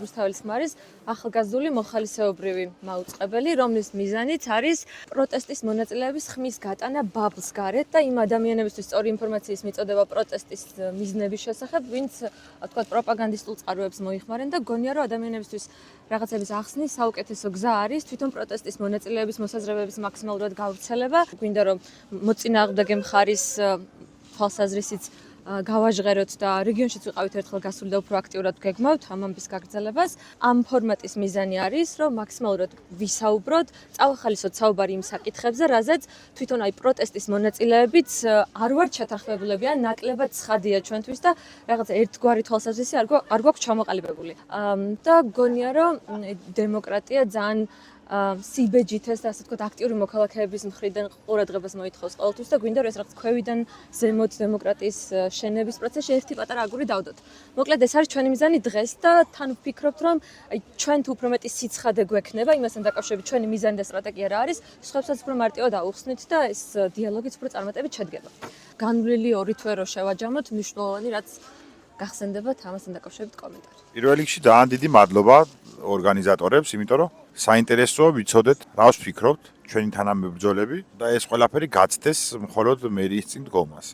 რუსთაველის ქმარის ახალგაზრდული მოხალისეობრივი მაუწყებელი, რომლის მიზანიც არის პროტესტის მონაწილეების ხმის გატანა ბაბლს გარეთ და იმ ადამიანებისთვის სწორი ინფორმაციის მიწოდება პროტესტის მიზნების შესახებ, ვინც თქვათ პროპაგანდისტულ წყაროებს მოიხმარენ და გონია რომ ადამიანებისთვის რაღაცების ახსნის საუკეთესო გზა არის თვითონ პროტესტის მონაწილეების მოსაზრებების მაქსიმალურად გავრცელება. გვინდა რომ მოწინააღმდეგე მხარის თვალსაზრისით გავაჟღეროთ და რეგიონშიც ვიყავით ერთხელ გასული და უფრო აქტიურად გეგმავთ ამ ამბის გაგრძელებას. ამ ფორმატის მიზანი არის, რომ მაქსიმალურად ვისაუბროთ, წავახალისოთ საუბარი იმ საკითხებზე, რაზეც თვითონ აი პროტესტის მონაწილეებიც არ ვართ ჩათანხმებულები ან ნაკლებად ცხადია ჩვენთვის და რაღაცა ერთგვარი თვალსაზრისი არ გვაქვს ჩამოყალიბებული. და გონია რომ დემოკრატია ძალიან სიბეჯით ეს და ასე ვთქვათ აქტიური მოქალაქეების მხრიდან ყურადღებას მოითხოვს ყოველთვის და გვინდა რომ ეს რაღაც ქვევიდან ზემოთ დემოკრატიის შენების პროცესში ერთი პატარა აგური დავდოთ. მოკლედ ეს არის ჩვენი მიზანი დღეს და თან ვფიქრობთ რომ აი ჩვენ თუ უფრო მეტი სიცხადე გვექნება იმასთან დაკავშირებით ჩვენი მიზანი და სტრატეგია რა არის, სხვებსაც უფრო მარტივად აუხსნით და ეს დიალოგიც უფრო წარმატებით შედგება. განვლილი ორი თვე რო შევაჯამოთ, მნიშვნელოვანი რაც გახსენდებათ ამასთან დაკავშირებით კომენტარი. პირველ რიგში ძალიან დიდი მადლობა ორგანიზატორებს, იმიტომ რომ საინტერესოა ვიცოდეთ, რა ვფიქრობთ ჩვენი თანამებრძოლები და ეს ყველაფერი გაცდეს მხოლოდ მერიის წინ დგომას.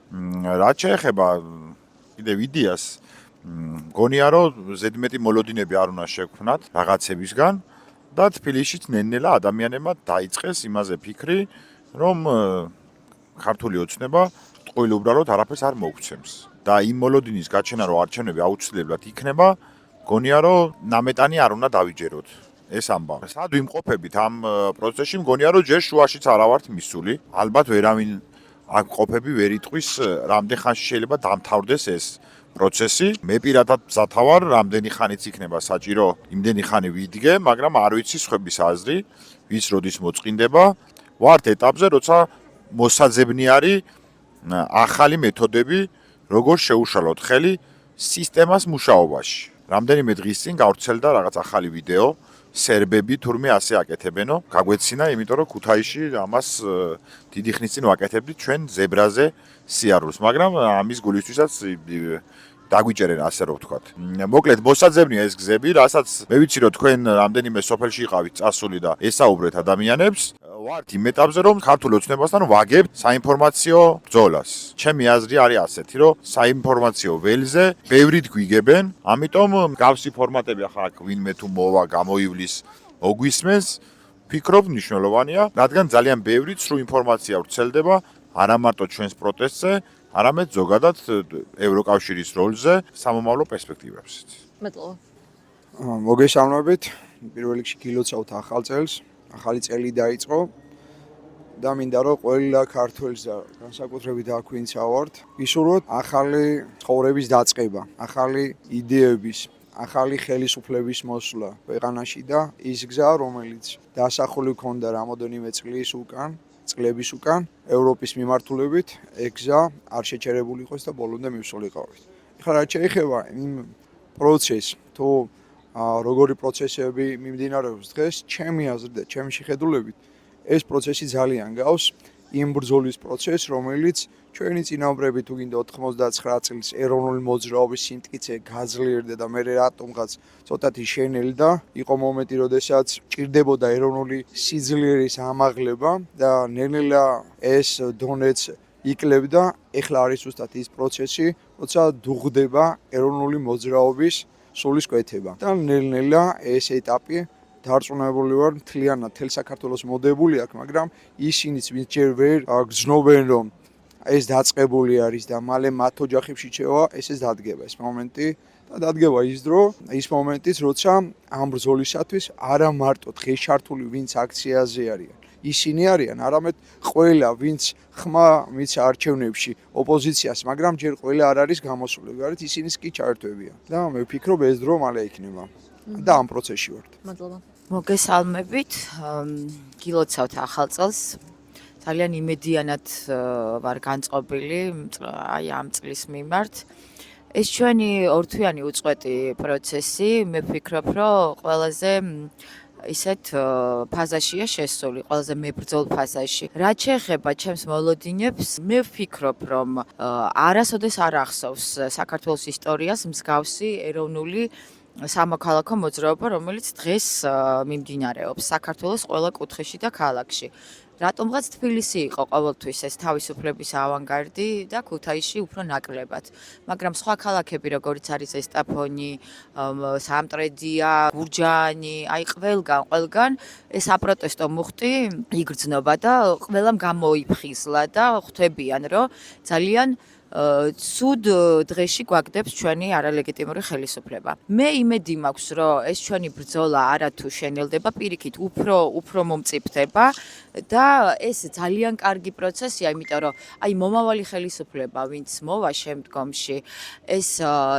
რაც შეეხება კიდევ იდეას, მგონია რომ ზედმეტი მოლოდინები არ უნდა შექმნათ რაღაცებისგან და თბილისშიც ნელ-ნელა ადამიანებმა დაიწყეს იმაზე ფიქრი, რომ ქართული ოცნება ტყუილ უბრალოდ არაფერს არ მოგვცემს. და იმ მოლოდინის გაჩენა რომ არჩევნები აუცილებლად იქნება, მგონია რომ ნამეტანი არ უნდა დავიჯეროთ. ეს ამბავი. სად ვიმყოფებით ამ პროცესში? მგონია რომ ჯერ შუაშიც არა ვართ მისული. ალბათ ვერავინ აქ ყოფები ვერ იტყვის, რამდენ ხანში შეიძლება დამთავრდეს ეს პროცესი. მე პირადად მზათა ვარ, რამდენი ხანიც იქნება საჭირო, იმდენი ხანი ვიდგე, მაგრამ არ ვიცი სხვების აზრი, ვის როდის მოწყინდება. ვართ ეტაპზე, როცა მოსაძებნი არის ახალი მეთოდები, როგორ შეუშალოთ ხელი სისტემას მუშაობაში. რამდენიმე დღის წინ გავრცელდა რაღაც ახალი ვიდეო, სერბები თურმე ასე აკეთებენო, გაგვეცინა, იმიტომ რომ ქუთაისში ამას დიდი ხნის წინ ვაკეთებდით ჩვენ ზებრაზე სიარულს, მაგრამ ამის გულისთვისაც დაგვიჭერენ ასე რომ ვთქვათ. მოკლედ მოსაძებნია ეს გზები, რასაც მე ვიცი რომ თქვენ რამდენიმე სოფელში იყავით წასული და ესაუბრეთ ადამიანებს. ვართ იმ ეტაპზე რომ ქართულ ოცნებასთან ვაგებთ საინფორმაციო ბრძოლას. ჩემი აზრი არის ასეთი, რომ საინფორმაციო ველზე ბევრით გვიგებენ, ამიტომ გავსი ფორმატები ახლა აქ ვინმე თუ მოვა გამოივლის მოგვისმენს, ვფიქრობ მნიშვნელოვანია, რადგან ძალიან ბევრი ცრუ ინფორმაცია ვრცელდება არა მარტო ჩვენს პროტესტზე, არამედ ზოგადად ევროკავშირის როლზე, სამომავლო პერსპექტივებზეც. მადლობა. მოგესალმებით. პირველ რიგში გილოცავთ ახალ წელს. ახალი წელი დაიწყო და მინდა რომ ყველა ქართველს და განსაკუთრებით აქ ვინც ავართ, ვისურვოთ ახალი ცხოვრების დაწყება, ახალი იდეების, ახალი ხელისუფლების მოსვლა ქვეყანაში და ის გზა, რომელიც დასახული ქონდა რამოდენიმე წლების უკან, ევროპის მიმართულებით, ეგ გზა არ შეჩერებული იყოს და ბოლომდე მივსულიყავით. ეხლა რაც შეეხება იმ პროცესს, თუ როგორი პროცესები მიმდინარეობს დღეს, ჩემი აზრით და ჩემი შეხედულებით, ეს პროცესი ძალიან გავს იმ ბრძოლის პროცესს, რომელიც ჩვენი წინამძღოლები თუ გინდა 99 წლის ეროვნული მოძრაობის სიმტკიცე გაძლიერდა და მე რატომღაც ცოტათი შენელდა, იყო მომენტი, როდესაც ჭირდებოდა ეროვნული სიძლიერის ამაღლება და ნელ-ნელა ეს დონეც იკლებდა, ეხლა არის ზუსტად ის პროცესი, როცა დუღდება ეროვნული მოძრაობის სულისკვეთება და ნელ-ნელა ეს ეტაპი დარწმუნებული ვარ მთლიანად თელ საქართველოს მოდებული აქვს, მაგრამ ისინიც ვინც ჯერ ვერ გრძნობენ რომ ეს დაწყებული არის და მალე მათ ოჯახებში შევა, ეს დადგება ეს მომენტი და დადგება ის დრო, ის მომენტიც, როცა ამ ბრძოლისათვის არა მარტო დღეს ჩართული ვინც აქციაზე არიან, ისინი არიან, არამედ ყველა ვინც ხმა მიცა არჩევნებში ოპოზიციას, მაგრამ ჯერ ყველა არ არის გამოსული, გარეთ ისინიც კი ჩაერთვებიან. და მე ვფიქრობ ეს დრო მალე იქნება. და ამ პროცესში ვართ. მადლობა. მოგესალმებით. გილოცავთ ახალ წელს. ძალიან იმედიანად ვარ განწყობილი აი ამ წლის მიმართ. ეს ჩვენი ორთვიანი უწყვეტი პროცესი, მე ვფიქრობ, რომ ყველაზე ისეთ ფაზაშია შესული, ყველაზე მებრძოლ ფაზაში. რაც შეეხება ჩემს მოლოდინებს, მე ვფიქრობ, რომ არასოდეს არ ახსოვს საქართველოს ისტორიას მსგავსი ეროვნული სამოქალაქო მოძრაობა, რომელიც დღეს მიმდინარეობს საქართველოს ყველა კუთხეში და ქალაქში. რატომღაც თბილისი იყო ყოველთვის ეს თავისუფლების ავანგარდი და ქუთაისში უფრო ნაკლებად. მაგრამ სხვა ქალაქები, როგორც არის ესტაფონი, სამტრედია, გურჯაანი, აი ყველგან ეს აპროტესტო მუხტი იგრძნობა და ყველამ გამოიფხიზლა და ხვდებიან, რომ ძალიან ცუდ დღეში გვაგდებს ჩვენი არალეგიტიმური ხელისუფლება. მე იმედი მაქვს, რომ ეს ჩვენი ბრძოლა არათუ შენელდება, პირიქით უფრო მომწიფდება და ეს ძალიან კარგი პროცესია, იმიტომ რომ აი მომავალი ხელისუფლება, ვინც მოვა შემდგომში, ეს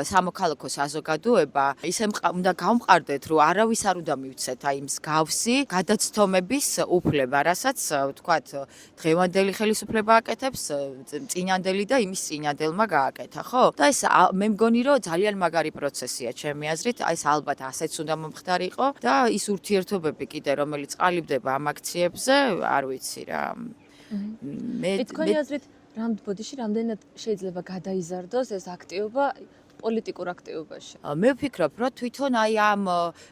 სამოქალაქო საზოგადოება ისე უნდა გავმყარდეთ, რომ არავის არ უნდა მივცეთ აი მსგავსი გადაცდომების უფლება, რასაც ვთქვათ, დღევანდელი ხელისუფლება აკეთებს, წინანდელი და იმის წინადელმა გააკეთა, ხო? და ეს მე მგონი, რომ ძალიან მაგარი პროცესია ჩემი აზრით, აი ეს ალბათ ასეც უნდა მომხდარიყო და ის ურთიერთობები კიდე რომელიც ყალიბდება ამ აქციებზე, არ ვიცი რა. მე თქვენი აზრით, ბოდიში რამდენად შეიძლება გადაიზარდოს ეს აქტივობა პოლიტიკურ აქტივობაში? მე ვფიქრობ, რომ თვითონ აი ამ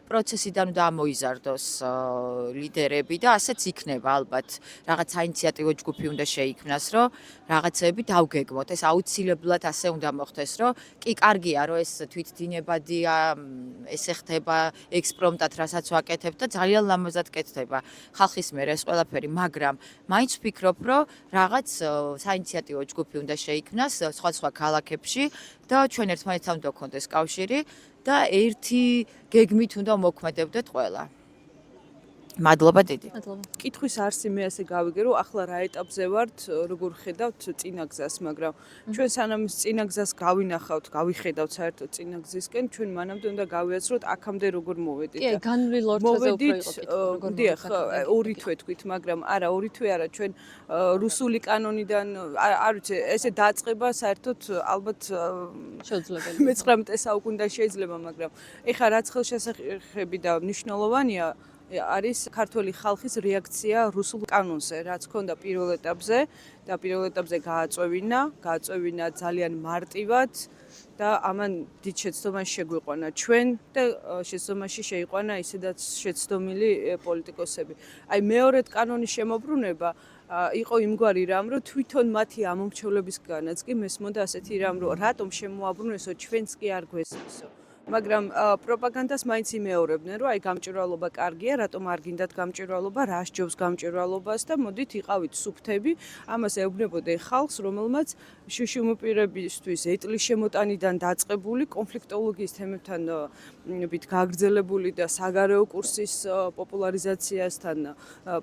პროცესიდან უნდა ამოიზარდოს ლიდერები და ასეც იქნება ალბათ. რაღაც საინიციატივო ჯგუფი უნდა შეიქმნას, რომ რაღაცები დავგეგმოთ. ეს აუცილებლად ასე უნდა მოხდეს, რომ კი კარგია, რომ ეს თვითდინებადია, ესე ხდება ექსპრომტად, რასაც ვაკეთებ და ძალიან ლამაზად კეთდება ხალხის მიერ ეს ყველაფერი, მაგრამ მაინც ვფიქრობ, რომ რაღაც საინიციატივო ჯგუფი უნდა შეიქმნას სხვა ქალაქებში და ჩვენ ერთმანეთთან უნდა გქონდეს კავშირი და ერთი გეგმით უნდა მოქმედებდეთ ყველა. მადლობა დიდი. მადლობა. კითხვის არსი მე ასე გავიგე, რომ ახლა რა ეტაპზე ვართ, როგორ ხედავთ წინაგზას, მაგრამ ჩვენ სანამ წინაგზას გავიხედავთ საერთოდ წინაგზისკენ, ჩვენ მანამდე უნდა გავიაზროთ აქამდე როგორ მოვედით. კი, განვლილ ორთვეზე უფრო იყო მოვედით, დიახ, ორი თვე თქვით, მაგრამ არა, ორი თვე არა, ჩვენ რუსული კანონიდან, არ ვიცი, ესე დაწყება საერთოდ ალბათ შეუძლებელი. მე-19 საუკუნიდან შეიძლება, მაგრამ ეხლა რაც ხელშესახები და მნიშვნელოვანია არის ქართველი ხალხის რეაქცია რუსულ კანონზე, რაც ჰქონდა პირველ ეტაპზე და პირველ ეტაპზე გააწევინა ძალიან მარტივად და ამან დიდ შეცდომაში შეგვიყვანა ჩვენ და შეცდომაში შეიყვანა ისედაც შეცდომილი პოლიტიკოსები. აი მეორედ კანონის შემოbrunება იყო იმგვარი რამ, რომ თვითონ მათი ამომრჩევლებისგანაც კი მესმოდა ასეთი რამ, რომ რატომ შემოაბრუნესო ჩვენს კი არ გვესმისო. მაგრამ პროპაგანდას მაინც იმეორებდნენ, რომ აი გამჭვირვალობა კარგია, რატომ არ გინდათ გამჭვირვალობა, რა სჯობს გამჭვირვალობას და მოდით იყავით სუფთები, ამას ეუბნებოდნენ ხალხს, რომელმაც შუშუმპირებისთვის ეტლის შემოტანიდან დაწყებული კონფლიქტოლოგიის თემებთან გაგრძელებული და საგარეო კურსის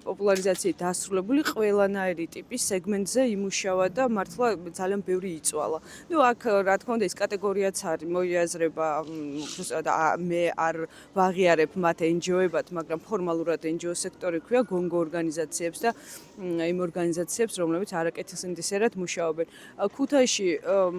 პოპულარიზაციით დასრულებული ყველანაირი ტიპის სეგმენტზე იმუშავა და მართლა ძალიან ბევრი იწვალა. ნუ აქ რა თქმა უნდა ეს კატეგორიაც არის მოიაზრება და მე არ ვაღიარებ მათ NGO-ებად, მაგრამ ფორმალურად NGO სექტორი ქვია გონგო ორგანიზაციებს და იმ ორგანიზაციებს, რომლებიც არაკეთილსინდისერად მუშაობენ. ქუთაისში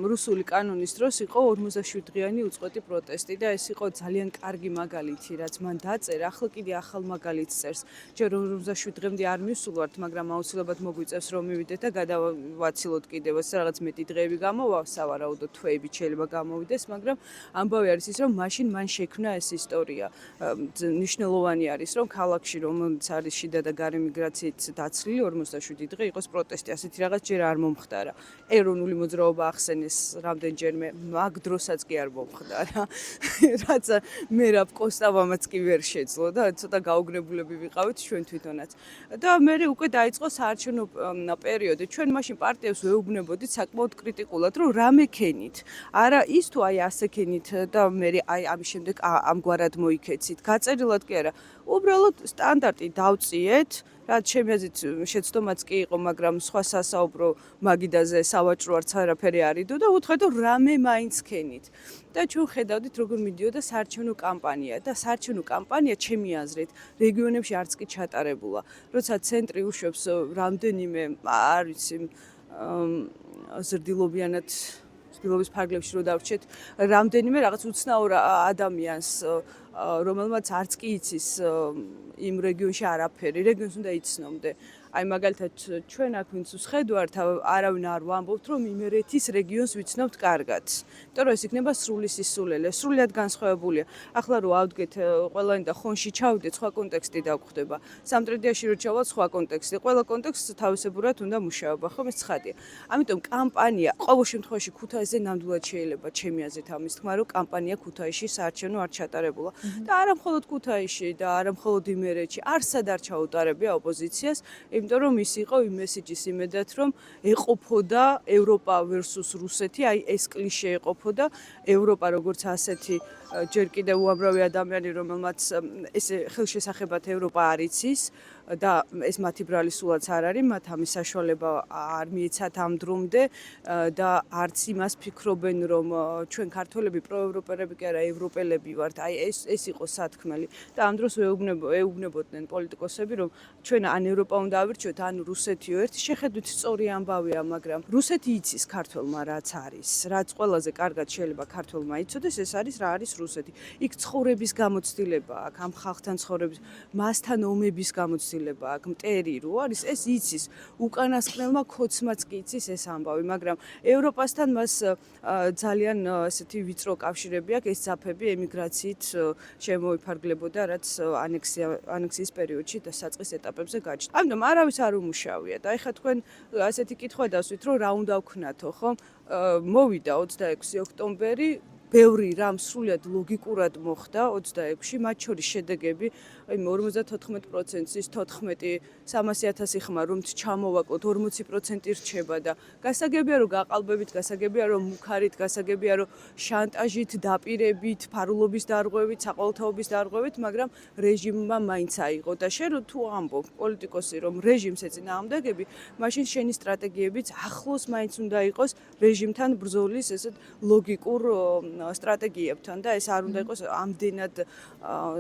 რუსული კანონის დროს იყო 47 დღიანი უწყვეტი პროტესტი და ეს იყო ძალიან კარგი მაგალითი, რაც მან დაწერა. ახლა კიდე ახალ მაგალითს წერს. ჯერ 47 დღემდე არ მივსულვართ, მაგრამ აუცილებლად მოგვიწევს რომ მივიდეთ და გადავაცილოთ კიდევ რაღაც მეტი დღეები გამოვა, სავარაუდოდ თვეებით შეიძლება გამოვიდეს, მაგრამ ამბავი არის ის, რომ მაშინ მან შექმნა ეს ისტორია. ნიშნულოვანი არის, რომ ქალაქში, რომელიც არის შიდა და გარე მიგრაციით დაცლილი 47 დღე იყოს პროტესტი, ასეთი რაღაც ჯერ არ მომხდარა. ეროვნული მოძრაობა ახსენეს რამდენჯერმე, მაგ დროსაც კი არ მომხდარა. რაც მერაბ კოსტავამაც კი ვერ შეძლო და ცოტა გაუგნებულები ვიყავით ჩვენ თვითონაც. და მე უკვე დაიწყო საარჩევნო პერიოდი. ჩვენ მაშინ პარტიებს ვეუბნებოდით საკმაოდ კრიტიკულად, რომ რა მექენით. არა ის თუ აი ასე ქენით და მე აი ამის შემდეგ ამგვარად მოიქეცით. გაწერილად კი არა. უბრალოდ სტანდარტი დავწიეთ. რაც ჩემი აზრით შეცდომაც კი იყო, მაგრამ სხვა სასაუბრო მაგიდაზე სავაჭრო არც არაფერი არიდო და უთხრეთ, რომ რამე მაინც ქენით. და ჩვენ ხედავდით, როგორ მიდიოდა საარჩევნო კამპანია და საარჩევნო კამპანია ჩემი აზრით რეგიონებში არც კი ჩატარებულა. როცა ცენტრი უშვებს რამდენიმე, არ ვიცი, ზრდილობიანად ცდილობის ფარგლებში რო დავრჩეთ, რამდენიმე რაღაც უცნაურ ადამიანს, რომელმაც არც კი იცის იმ რეგიონში არაფერი, რეგიონს უნდა იცნომდე. აი მაგალითად ჩვენ აქ ვინც ვხედავთ, არავინ არ ვამბობთ, რომ იმერეთის რეგიონს ვიცნობთ კარგად. იმიტომ რომ ეს იქნება სრული სისულელე, სრულიად განსხვავებულია. ახლა რო ავდგეთ ყველანი და ხონში ჩავდეთ, სხვა კონტექსტი დაგხვდება. სამტრედიაში რო ჩავალ, სხვა კონტექსტი. ყველა კონტექსტს თავისებურად უნდა მუშაობა, ხო, ეს ცხადია. ამიტომ კამპანია ყოველ შემთხვევაში ქუთაისზე ნამდვილად შეიძლება ჩემი აზრით ამის თქმა, რომ კამპანია ქუთაისში საარჩევნო არ ჩატარებულა. და არა მხოლოდ ქუთაისში და არა მხოლოდ იმერეთში, არსად არ ჩაუტარებია ოპოზიციას, იმიტომ რომ ის იყო იმ მესიჯის იმედად, რომ ეყოფოდა ევროპა versus რუსეთი, აი ეს კლიშე ეყოფოდა ევროპა როგორც ასეთი ჯერ კიდევ უამრავი ადამიანი, რომელმაც ეს ხელშესახებად ევროპა არ იცის და ეს მათი ბრალისულაც არ არის, მათ ამის საშუალება არ მიეცათ ამ დრომდე და არც იმას ფიქრობენ, რომ ჩვენ ქართველები პროევროპელები კი არა, ევროპელები ვართ. აი ეს იყო სათქმელი და ამ დროს ეუბნებოდნენ პოლიტიკოსები, რომ ჩვენ ან ევროპა უნდა ავირჩიოთ, ან რუსეთიო. ერთი შეხედვით სწორი ამბავია, მაგრამ რუსეთი იცის ქართველმა რაც არის, რაც ყველაზე კარგად შეიძლება ქართველმა იცოდეს, ეს არის რა არის რუსეთი. იქ ცხოვრების გამოცდილება აქვს, ამ ხალხთან ცხოვრების, მასთან ომების გამოცდილება აქვს, მტერი რო არის, ეს იცის. უკანასკნელმა ქოცმაც კი იცის ეს ამბავი, მაგრამ ევროპასთან მას ძალიან ესეთი ვიწრო კავშირები აქვს, ეს ძაფები ემიგრაციით შემოიფარგლებოდა, რაც ანექსიის პერიოდში და საწყის ეტაპებზე გაჩნდა. ამიტომ არავის არ უმუშავია და ეხლა თქვენ ასეთი კითხვა დასვით, რომ რა უნდა ვქნათო, ხო? მოვიდა 26 ოქტომბერი, ბევრი რამ სრულიად ლოგიკურად მოხდა 26-ში, მათ შორის შედეგები, აი 54%-ის 300,000 ხმა რომ ჩამოვაკლოთ, 40% რჩება და გასაგებია რომ გაყალბებით, გასაგებია რომ მუქარით, გასაგებია რომ შანტაჟით, დაპირებით, ფარულობის დარღვევით, საყოველთაობის დარღვევით, მაგრამ რეჟიმმა მაინც აიღო და შენ თუ ამბობ პოლიტიკოსი რომ რეჟიმს ეწინააღმდეგები, მაშინ შენი სტრატეგიებიც ახლოს მაინც უნდა იყოს რეჟიმთან ბრძოლის ესეთ ლოგიკურ სტრატეგიებთან და ეს არ უნდა იყოს ამდენად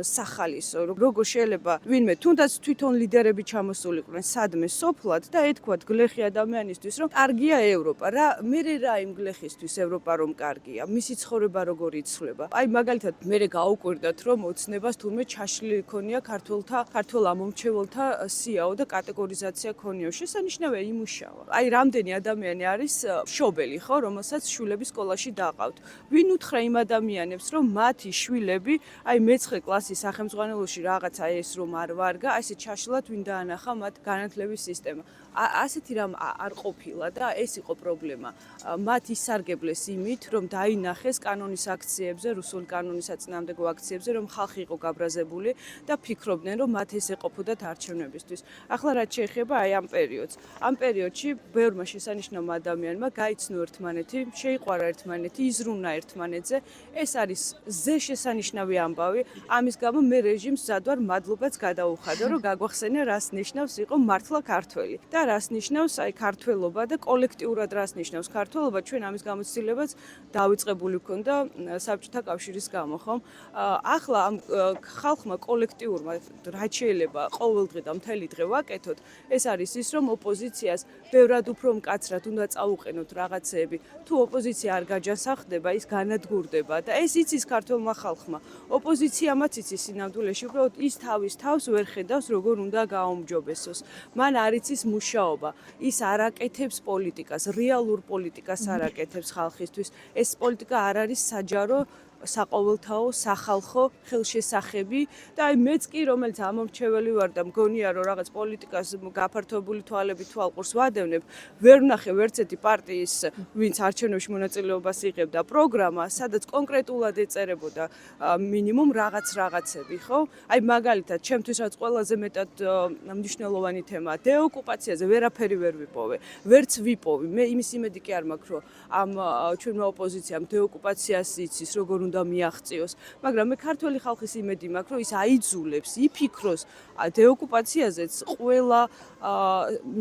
სახალისო. როგორ შეიძლება ვინმე თუნდაც თვითონ ლიდერები ჩამოსულიყვნენ სადმე სოფლად და ეთქვათ გლეხი ადამიანისთვის რომ კარგია ევროპა. მე რა იმ გლეხისთვის ევროპა რომ კარგია, მისი ცხოვრება როგორ იცვლება. აი მაგალითად მე გაუკვირდათ რომ ოცნებას თურმე ჩაშლილი ქონია ქართველ ამომრჩეველთა სიაო და კატეგორიზაცია ქონიო. შესანიშნავია იმუშავა. აი რამდენი ადამიანი არის მშობელი ხო, რომელსაც შვილები სკოლაში დაყავთ. ვინ უთხრა იმ ადამიანებს რომ მათი შვილები აი მე-9 კლასის სახელმძღვანელოში რაღაცა ეს რომ არ ვარგა, აი ესე ჩაშლად ვინ დაანახა მათ განათლების სისტემა. ასეთი რამ არ ყოფილა და ეს იყო პრობლემა. მათ ისარგებლეს იმით, რომ დაინახეს კანონის აქციებზე, რუსული კანონის საწინააღმდეგო აქციებზე, რომ ხალხი იყო გაბრაზებული და ფიქრობდნენ, რომ მათ ეს ეყოფოდათ არჩევნებისთვის. ახლა რაც შეეხება აი ამ პერიოდს. ამ პერიოდში ბევრმა შესანიშნავმა ადამიანმა გაიცნო ერთმანეთი, შეიყვარა ერთმანეთი, იზრუნა ერთმანეთზე. ეს არის ზეშესანიშნავი ამბავი. ამის გამო მე რეჟიმს მზად ვარ მადლობაც გადაუხადო, რომ გაგვახსენა რას ნიშნავს იყო მართლა ქართველი. და რას ნიშნავს აი ქართველობა და კოლექტიურად რას ნიშნავს ქართველობა, ჩვენ ამის გამოცდილებაც დავიწყებული ვქონდა საბჭოთა კავშირის გამო, ხომ? ახლა ამ ხალხმა კოლექტიურმა რაც შეიძლება ყოველდღე და მთელი დღე ვაკეთოთ, ეს არის ის, რომ ოპოზიციას ბევრად უფრო მკაცრად უნდა წაუყენოთ რაღაცეები. თუ ოპოზიცია არ გაჯანსაღდება, ის განადგურდება და ეს იცის ქართველმა ხალხმა. ოპოზიციამაც იცის სინამდვილეში, უბრალოდ ის თავის თავს ვერ ხედავს, როგორ უნდა გააუმჯობესოს. მან არ იცის მუშაობა. ის არ აკეთებს პოლიტიკას, რეალურ პოლიტიკას არ აკეთებს ხალხისთვის. ეს პოლიტიკა არ არის საჯარო საყოველთაო, სახალხო ხელშესახები და აი მეც კი რომელიც ამომრჩეველი ვარ და მგონია რომ რაღაც პოლიტიკას გაფართოებული თვალებით თვალყურს ვადევნებ, ვერ ვნახე ვერც ერთი პარტიის, ვინც არჩევნებში მონაწილეობას იღებდა პროგრამა, სადაც კონკრეტულად ეწერებოდა მინიმუმ რაღაცები, ხო? აი მაგალითად, ჩემთვის რაც ყველაზე მეტად მნიშვნელოვანი თემაა, დეოკუპაციაზე ვერაფერი ვერ ვიპოვე, ვერც ვიპოვი. მე იმის იმედი კი არ მაქვს, რომ ამ ჩვენმა ოპოზიციამ დეოკუპაციას იცის, როგორ უნდა მიაღწიოს, მაგრამ მე ქართველი ხალხის იმედი მაქვს, რომ ის აიძულებს, იფიქროს დეოკუპაციაზეც ყველა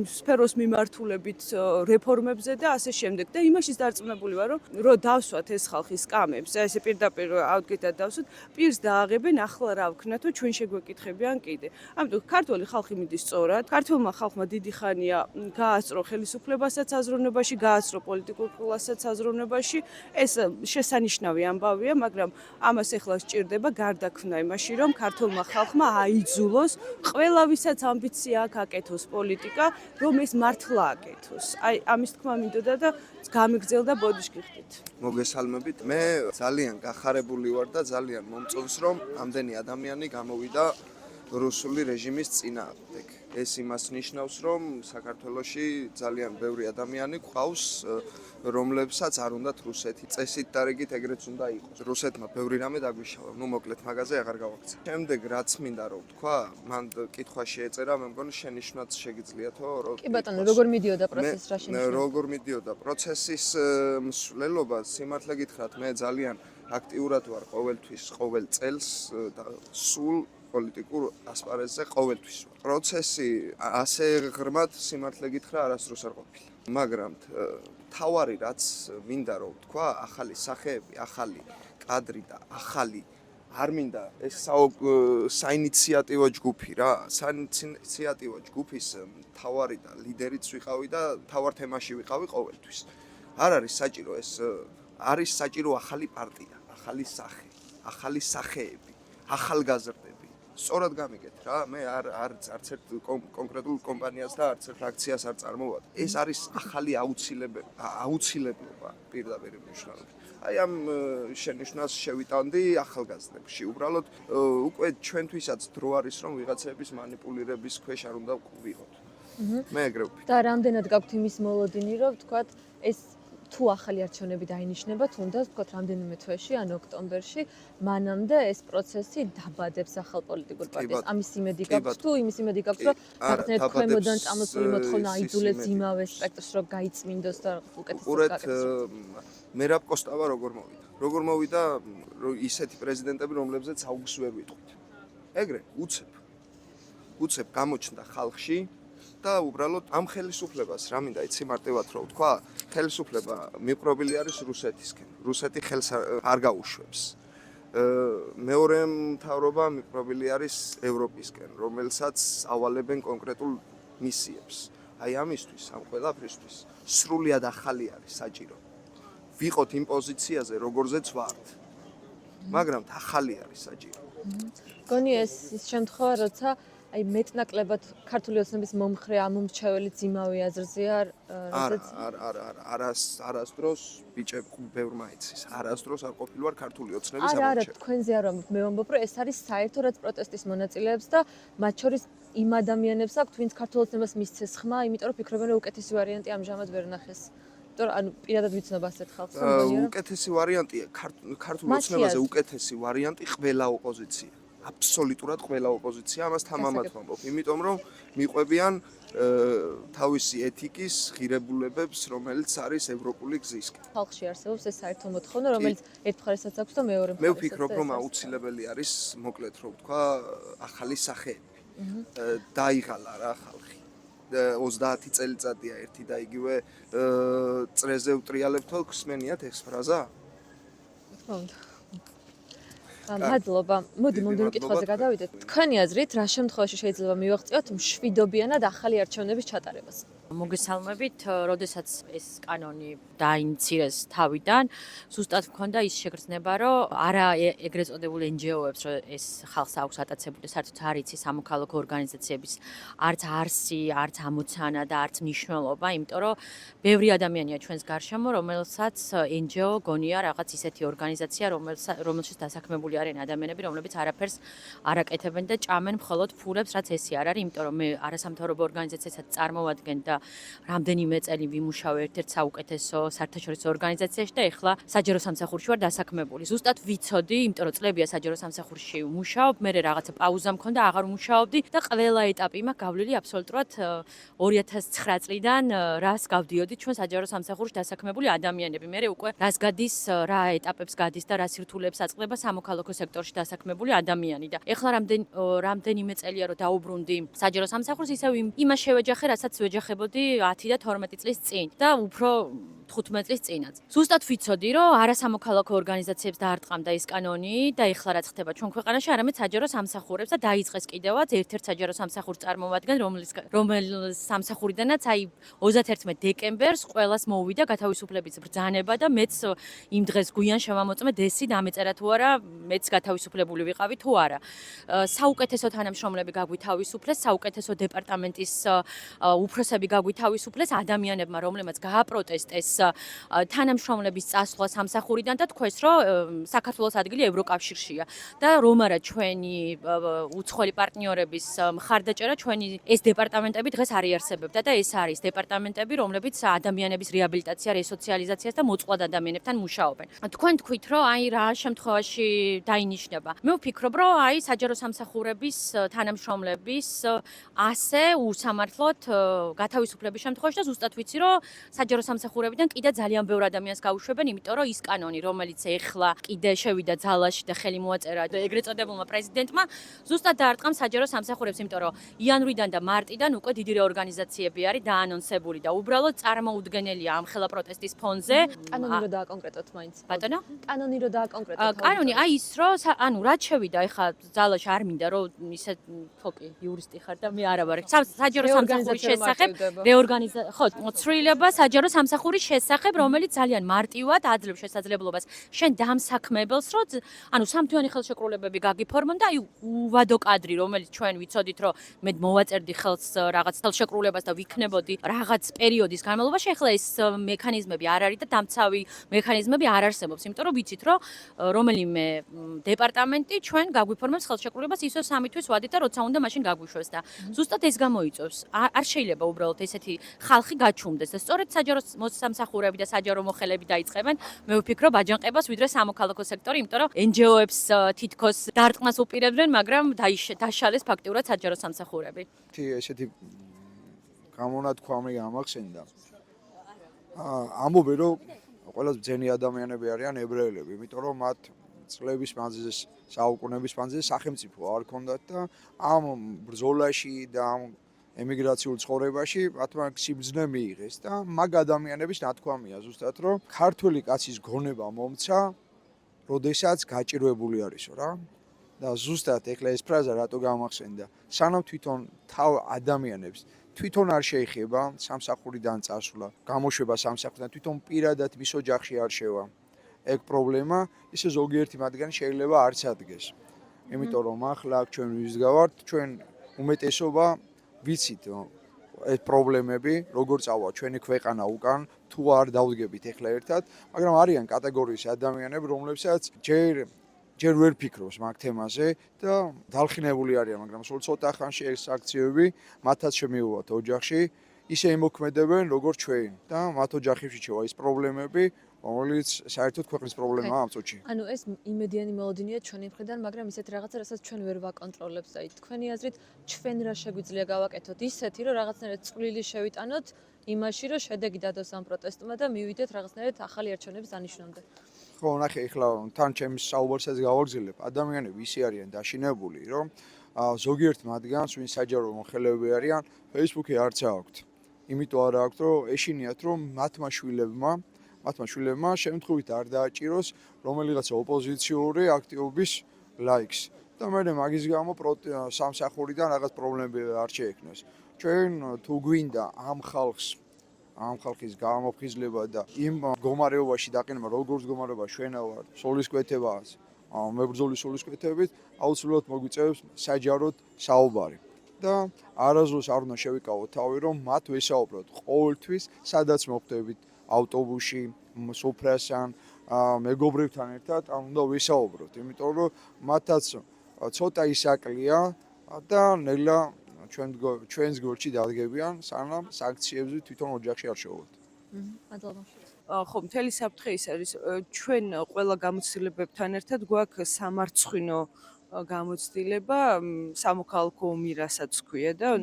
სფეროს მიმართულებით რეფორმებზე და ასე შემდეგ და იმაშიც დარწმუნებული ვარ, რომ დავსვათ ეს ხალხის სკამებს, ესე პირდაპირ ავდგეთ დავსვათ, პირს დააღებენ, ახლა რა ვქნათო, ჩვენ შეგვეკითხებიან კიდე. ამიტომ ქართველი ხალხი მიდის სწორად, ქართველმა ხალხმა დიდი ხანია გაასწრო ხელისუფლებასაც აზროვნებაში, გაასწრო პოლიტიკურ კლასსაც აზროვნებაში, ეს შესანიშნავი ამბავია, მაგრამ ამას ეხლა სჭირდება გარდაქმნა იმაში, რომ ქართულმა ხალხმა აიძულოს ყველა ვისაც ამბიცია აქვს აკეთოს პოლიტიკა, რომ ეს მართლა აკეთოს. აი, ამის თქმა მინდოდა და გამიგრძელდა ბოდიშ გიხდით. მოგესალმებით. მე ძალიან გახარებული ვარ და ძალიან მომწონს, რომ ამდენი ადამიანი გამოვიდა რუსული რეჟიმის წინააღმდეგ. ეს იმას ნიშნავს, რომ საქართველოში ძალიან ბევრი ადამიანი ყავს, რომლებსაც არ უნდათ რუსეთი. წესით და რიგით ეგრეც უნდა იყოს. რუსეთმა ბევრი რამე დაგვიშალა. ნუ მოკლედ მაგაზე აღარ გავაქცე. შემდეგ რაც მინდა რომ ვთქვა, მან კითხვა შეეწერა, მე მგონი შენიშვნაც შეგიძლიათო, რომ კი ბატონო, როგორ მიდიოდა პროცესი რა შენიშნა? როგორ მიდიოდა პროცესის მსვლელობა, სიმართლე გითხრათ, მე ძალიან აქტიურად ვარ ყოველ წელს და სულ პოლიტიკურ ასპარეზზე ყოველთვის. პროცესი ასე ღრმად სიმართლე გითხრა არასდროს არ ყოფილა. მაგრამ თავარი რაც მინდა რომ ვთქვა, ახალი სახეები, ახალი კადრი და ახალი არ მინდა ეს საინიციატივო ჯგუფი რა, საინიციატივო ჯგუფის თავარი და ლიდერიც ვიყავი და თავარ თემაში ვიყავი ყოველთვის. არ არის საჭირო ეს არის საჭირო ახალი პარტია, ახალი სახე, ახალი სახეები, ახალგაზრდები. სწორად გამიგეთ რა, მე არც ერთ კონკრეტულ კომპანიას და არც ერთ აქციას არ წარმოვად. ეს არის ახალი აუცილებლობა პირდაპირ მნიშვნელობით. აი ამ შენიშვნას შევიტანდი ახალგაზრდებში. უბრალოდ უკვე ჩვენთვისაც დრო არის რომ ვიღაცების манипуლირების ქვეშ არ უნდა ვიყოთ. მე ეგრე ვფიქრობ. და რამდენად გაქვთ იმის მოლოდინი, რომ ვთქვათ, ეს თუ ახალი არჩევნები დაინიშნება, თუნდაც ვთქვათ, რამდენიმე თვეში, ან ოქტომბერში, მანამდე ეს პროცესი დაბადებს ახალ პოლიტიკურ პარტიას. ამის იმედი გაქვთ თუ იმის იმედი გაქვთ, რომ რაღაცნაირად ქვემოდან წამოსული მოთხოვნა აიძულებს იმავე სპექტრს, რომ გაიწმინდოს და უკეთესად გაკეთოს. მერაბ კოსტავა როგორ მოვიდა ისეთი პრეზიდენტები, რომლებზეც აუგს ვერ ვიტყვით. ეგრე უცებ გამოჩნდა ხალხში და უბრალოდ ამ ხელისუფლებას რა მინდა იცი მარტივად რო ვთქვა, ხელისუფლება მიყრობილი არის რუსეთისკენ. რუსეთი ხელს არ გაუშვებს. მეორე მთავრობა მიყრობილი არის ევროპისკენ, რომელსაც ავალებენ კონკრეტულ მისიებს. აი ამისთვის, ამ ყველაფრისთვის სრულიად ახალი არის საჭირო. ვიყოთ იმ პოზიციაზე, როგორზეც ვართ. მაგრამ ახალი არის საჭირო. გონი ეს შემთხვევა, როცა აი მეტნაკლებად ქართული ოცნების მომხრე ამომრჩეველიც იმავე აზრზეა, როდესაც არასდროს ბიჭები ბევრმა იცის. არასდროს არ ყოფილვარ ქართული ოცნების არა, ამომრჩეველი. თქვენზე არ ვამბობ, მე ვამბობ, რომ ეს არის საერთო რაც პროტესტის მონაწილეებს და მათ შორის იმ ადამიანებს აქვთ, ვინც ქართულ ოცნებას მისცეს ხმა, იმიტომ რომ ფიქრობენ, რომ უკეთესი ვარიანტი ამჟამად ვერ ნახეს. იმიტომ რომ ანუ პირადად ვიცნობ ასეთ ხალხს, რომ გონია რომ უკეთესი ვარიანტია ქართულ ოცნებაზე უკეთესი ვარიანტი ყველა ოპოზიცია. აბსოლუტურად ყველა ოპოზიცია ამას თამამად ვამბობ, იმიტომ რომ მიყვებიან თავისი ეთიკის ღირებულებებს, რომელიც არის ევროპული გზისკენ. ხალხში არსებობს ეს საერთო მოთხოვნა, რომელიც ერთ მხარესაც აქვს და მეორე მე მხარესაც. ვფიქრობ, რომ აუცილებელი არის, მოკლედ რომ ვთქვა, ახალი სახეები. დაიღალა რა ხალხი. 30 წელიწადია ერთი და იგივე წრეზე უტრიალებთ თქო, გსმენიათ ეს ფრაზა? თქო უნდა. მადლობა. მოდი მომდევნო კითხვაზე გადავიდეთ. თქვენი აზრით, რა შემთხვევაში შეიძლება მივაღწიოთ მშვიდობიანად ახალი არჩევნების ჩატარებას? მოგესალმებით, როდესაც ეს კანონი დაინიცირეს თავიდან, ზუსტად მქონდა ის შეგრძნება, რომ არა ეგრეთ წოდებულ NGO-ებს, რომ ეს ხალხს აქვს ატაცებული, საერთოდ არ იცის სამოქალაქო ორგანიზაციების არც არსი, არც ამოცანა და არც მნიშვნელობა, იმიტომ რომ ბევრი ადამიანია ჩვენს გარშემო, რომელსაც NGO გონია რაღაც ისეთი ორგანიზაცია, რომელშიც დასაქმებული არიან ადამიანები, რომლებიც არაფერს არ აკეთებენ და ჭამენ მხოლოდ ფულებს, რაც ესე არ არის, იმიტომ რომ მე არასამთავრობო ორგანიზაციასაც წარმოვადგენ და რამდენიმე წელი ვიმუშავე ერთ-ერთ საუკეთესო საერთაშორისო ორგანიზაციაში და ეხლა საჯარო სამსახურში ვარ დასაქმებული. ზუსტად ვიცოდი, იმიტომ რომ წლებია საჯარო სამსახურში ვმუშაობ, მე რაღაცა პაუზა მქონდა, აღარ ვმუშაობდი და ყველა ეტაპი მაქვს გავლილი აბსოლუტურად 2009 წლიდან რას გავდიოდი ჩვენ საჯარო სამსახურში დასაქმებული ადამიანები. მე უკვე რას გადის, რა ეტაპებს გადის და რა სირთულეებს აწყდება სამოქალაქო სექტორში დასაქმებული ადამიანი და ეხლა რამდენიმე წელია რომ დაუბრუნდი საჯარო სამსახურს, ისევ იმას შევეჯახე, რასაც ვეჯახებოდი 10 და 12 წლის წინ და უფრო 15 წლის წინაც. ზუსტად ვიცოდი, რომ არასამოქალაქო ორგანიზაციებს დაარტყამდა ეს კანონი და ეხლა რაც ხდება ჩვენ ქვეყანაში, არამედ საჯარო სამსახურებს და დაიწყეს კიდევაც ერთ-ერთ საჯარო სამსახურს წარმოვადგენ, რომელიც სამსახურიდანაც აი 31 დეკემბერს ყველას მოუვიდა გათავისუფლების ბრძანება და მეც იმ დღეს გვიან შევამოწმე დესი და ამეწერა თუ არა, მეც გათავისუფლებული ვიყავი თუ არა. საუკეთესო თანამშრომლები გაგვითავისუფლეს, საუკეთესო დეპარტამენტის უფროსები გაგვითავისუფლეს ადამიანებმა, რომლებმაც გააპროტესტეს თანამშრომლების წასვლა სამსახურიდან და თქვეს, რომ საქართველოს ადგილი ევროკავშირშია და რომ არა ჩვენი უცხოელი პარტნიორების მხარდაჭერა, ჩვენი ეს დეპარტამენტები დღეს არ იარსებებდა და ეს არის დეპარტამენტები, რომლებიც ადამიანების რეაბილიტაცია, რესოციალიზაციას და მოწყვლად ადამიანებთან მუშაობენ. თქვენ თქვით, რომ აი რა შემთხვევაში დაინიშნება. მე ვფიქრობ, რომ აი საჯარო სამსახურების თანამშრომლების ასე უსამართლოდ გათავისუფლების შემთხვევაში და ზუსტად ვიცი, რომ საჯარო სამსახურებიდან კიდე ძალიან ბევრ ადამიანს გაუშვებენ, იმიტომ რომ ის კანონი, რომელიც ეხლა კიდე შევიდა ძალაში და ხელი მოაწერა ეგრეთ წოდებულმა პრეზიდენტმა, ზუსტად დაარტყამს საჯარო სამსახურებს, იმიტომ რომ იანვრიდან და მარტიდან უკვე დიდი რეორგანიზაციები არის დაანონსებული და უბრალოდ წარმოუდგენელია ამ ხელა პროტესტის ფონზე. კანონი რო დააკონკრეტოთ მაინც. ბატონო? კანონი რო დააკონკრეტოთ. კანონი აი ის რომ ანუ რაც შევიდა ეხლა ძალაში არ მინდა რომ ისე ხო კი იურისტი ხარ და მე არა ვარ. საჯარო სამსახურის შესახებ ხო ცვლილება საჯარო სამსახურის შესახებ, რომელიც ძალიან მარტივად აძლევს შესაძლებლობას შენ დამსაქმებელს, რომ ანუ სამთვიანი ხელშეკრულებები გაგიფორმონ და აი უვადო კადრი, რომელიც ჩვენ ვიცოდით, რომ მე მოვაწერდი ხელს რაღაც ხელშეკრულებას და ვიქნებოდი რაღაც პერიოდის განმავლობაში, ეხლა ეს მექანიზმები არ არის და დამცავი მექანიზმები არ არსებობს, იმიტომ რომ ვიცით, რომ რომელიმე დეპარტამენტი ჩვენ გაგვიფორმებს ხელშეკრულებას ისო 3 თვის ვადით და როცა უნდა მაშინ გაგვიშვეს და ზუსტად ეს გამოიწვევს. არ შეიძლება უბრალოდ ესეთი ხალხი გაჩუმდეს და სწორედ საჯარო სამსახურები და საჯარო მოხელეები დაიწყებენ. მე ვფიქრობ აჯანყებას ვიდრე სამოქალაქო სექტორი, იმიტომ რომ NGO-ებს თითქოს დარტყმას უპირებდნენ, მაგრამ დაშალეს ფაქტიურად საჯარო სამსახურები. ესეთი გამონათქვამი გამახსენდა. ამბობენ, რომ ყველაზე ბძენი ადამიანები არიან ებრაელები, იმიტომ რომ მათ წლების მანძილზე, საუკუნეების მანძილზე სახელმწიფო არ ჰქონდათ და ამ ბრძოლაში და ამ ემიგრაციულ ცხოვრებაში მათმა სიბრძნე მიიღეს და მაგ ადამიანების ნათქვამია ზუსტად, რომ ქართველი კაცის გონება მომცა, როდესაც გაჭირვებული არისო რა. და ზუსტად ეხლა ეს ფრაზა რატო გამახსენდა? სანამ თვითონ თავ ადამიანებს თვითონ არ შეეხება სამსახურიდან წასვლა, გამოშვება სამსახურიდან, თვითონ პირადად მის ოჯახში არ შევა. ეგ პრობლემა, ისე ზოგიერთი მათგანი შეიძლება არც ადგეს. იმიტომ რომ ახლა ჩვენ ვიზგავართ, ჩვენ უმეტესობა ვიცით ეს პრობლემები, როგორ წავა ჩვენი ქვეყანა უკან, თუ არ დავდგებით ეხლა ერთად, მაგრამ არიან კატეგორიის ადამიანები, რომლებსაც ჯერ ვერ ფიქრობს მაგ თემაზე და დალხინებული არიან, მაგრამ სულ ცოტა ხანში ეს აქციები მათაც შემივუვათ ოჯახში, ისე იმოქმედებენ როგორც ჩვენ და მათ ოჯახებში შევა ის პრობლემები, რომელიც საერთოდ ქვეყნის პრობლემაა ამ წუთში. ანუ ეს იმედიანი მოლოდინია ჩვენი მხრიდან, მაგრამ ისეთ რაღაცა, რასაც ჩვენ ვერ ვაკონტროლებთ. აი თქვენი აზრით, ჩვენ რა შეგვიძლია გავაკეთოთ ისეთი, რომ რაღაცნაირად წვლილი შევიტანოთ იმაში, რომ შედეგი დადოს ამ პროტესტმა და მივიდეთ რაღაცნაირად ახალი არჩევნების დანიშნამდე. ხო, ნახე, ეხლა თან ჩემს საუბარსაც გავაგრძელებ. ადამიანები ისე არიან დაშინებული, რომ ზოგიერთ მათგანს, ვინ საჯარო მოხელეები არიან, Facebook-ი არც აქვთ. იმიტომ არ აქვთ, რომ ეშინიათ, რომ მათმა შვილებმა შემთხვევით არ დააჭიროს რომელიღაცა ოპოზიციური აქტივობის ლაიქს. და მე მაგის გამო სამსახურიდან რაღაც პრობლემები არ შეექმნეს. ჩვენ თუ გვინდა ამ ხალხის გამოფხიზლება და იმ მდგომარეობაში დაყენება, როგორც მდგომარეობა ჩვენა ვართ, სულისკვეთებას, მებრძოლის სულისკვეთებით, აუცილებლად მოგვიწევს საჯაროდ საუბარი. და არასდროს არ უნდა შევიკავოთ თავი, რომ მათ ვესაუბროთ ყოველთვის, სადაც მოხვდებით ავტობუსში, სუფრასთან, მეგობრებთან ერთად, უნდა ვესაუბროთ, იმიტომ რომ მათაც ცოტა ისაკლია და ნელა ჩვენს გვერდში დადგებიან, სანამ სანქციებზე თვითონ ოჯახში არ შევავთ. მადლობა. ხო, მთელი საფრთხე ის არის, ჩვენ ყველა გამოცდილებებთან ერთად გვაქვს სამარცხვინო გამოცდილება სამოქალაქო ომი რასაც ქვია და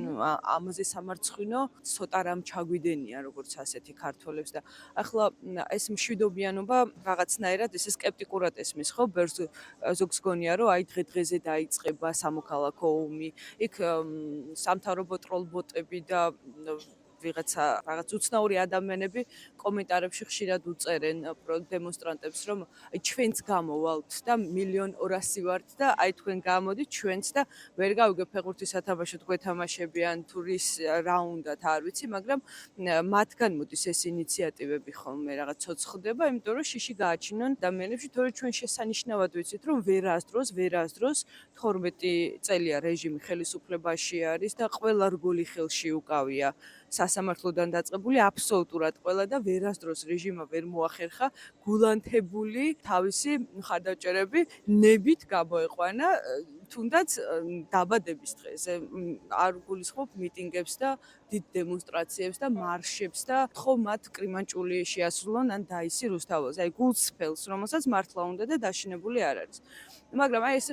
ამაზე სამარცხვინო ცოტა რამ ჩაგვიდენია როგორც ასეთი ქართველებს და ახლა ეს მშვიდობიანობა რაღაცნაირად ესე სკეპტიკურად ესმის ხო ზოგს გონია რომ აი დღე-დღეზე დაიწყება სამოქალაქო ომი იქ სამთავრობო ტროლბოტები და ვიღაცა რაღაც უცნაური ადამიანები კომენტარებში ხშირად უწერენ დემონსტრანტებს, რომ აი ჩვენც გამოვალთ და 1,200,000 ვართ და აი თქვენ გამოდით ჩვენც და ვერ გავიგებ ფეხბურთის სათამაშოდ გვეთამაშებიან თუ რის რა უნდათ არ ვიცი, მაგრამ მათგან მოდის ეს ინიციატივები ხოლმე რაღაც ცოცხლდება, იმიტომ რომ შიში გააჩინონ ადამიანებში, თორე ჩვენ შესანიშნავად ვიცით, რომ ვერასდროს 12 წელია რეჟიმი ხელისუფლებაში არის და ყველა რგოლი ხელში უკავია სასამართლოდან დაწყებული აბსოლუტურად ყველა და ვერასდროს რეჟიმმა ვერ მოახერხა გულანთებული თავისი მხარდაჭერები ნებით გამოეყვანა თუნდაც დაბადების დღეზე არ გულისხმობ მიტინგებს და დიდ დემონსტრაციებს და მარშებს და ხო მათ კრიმანჭული შეასრულონ ან დაისი რუსთაველს აი გულწრფელს რომელსაც მართლა უნდა და დაშინებული არ არის მაგრამ აი ეს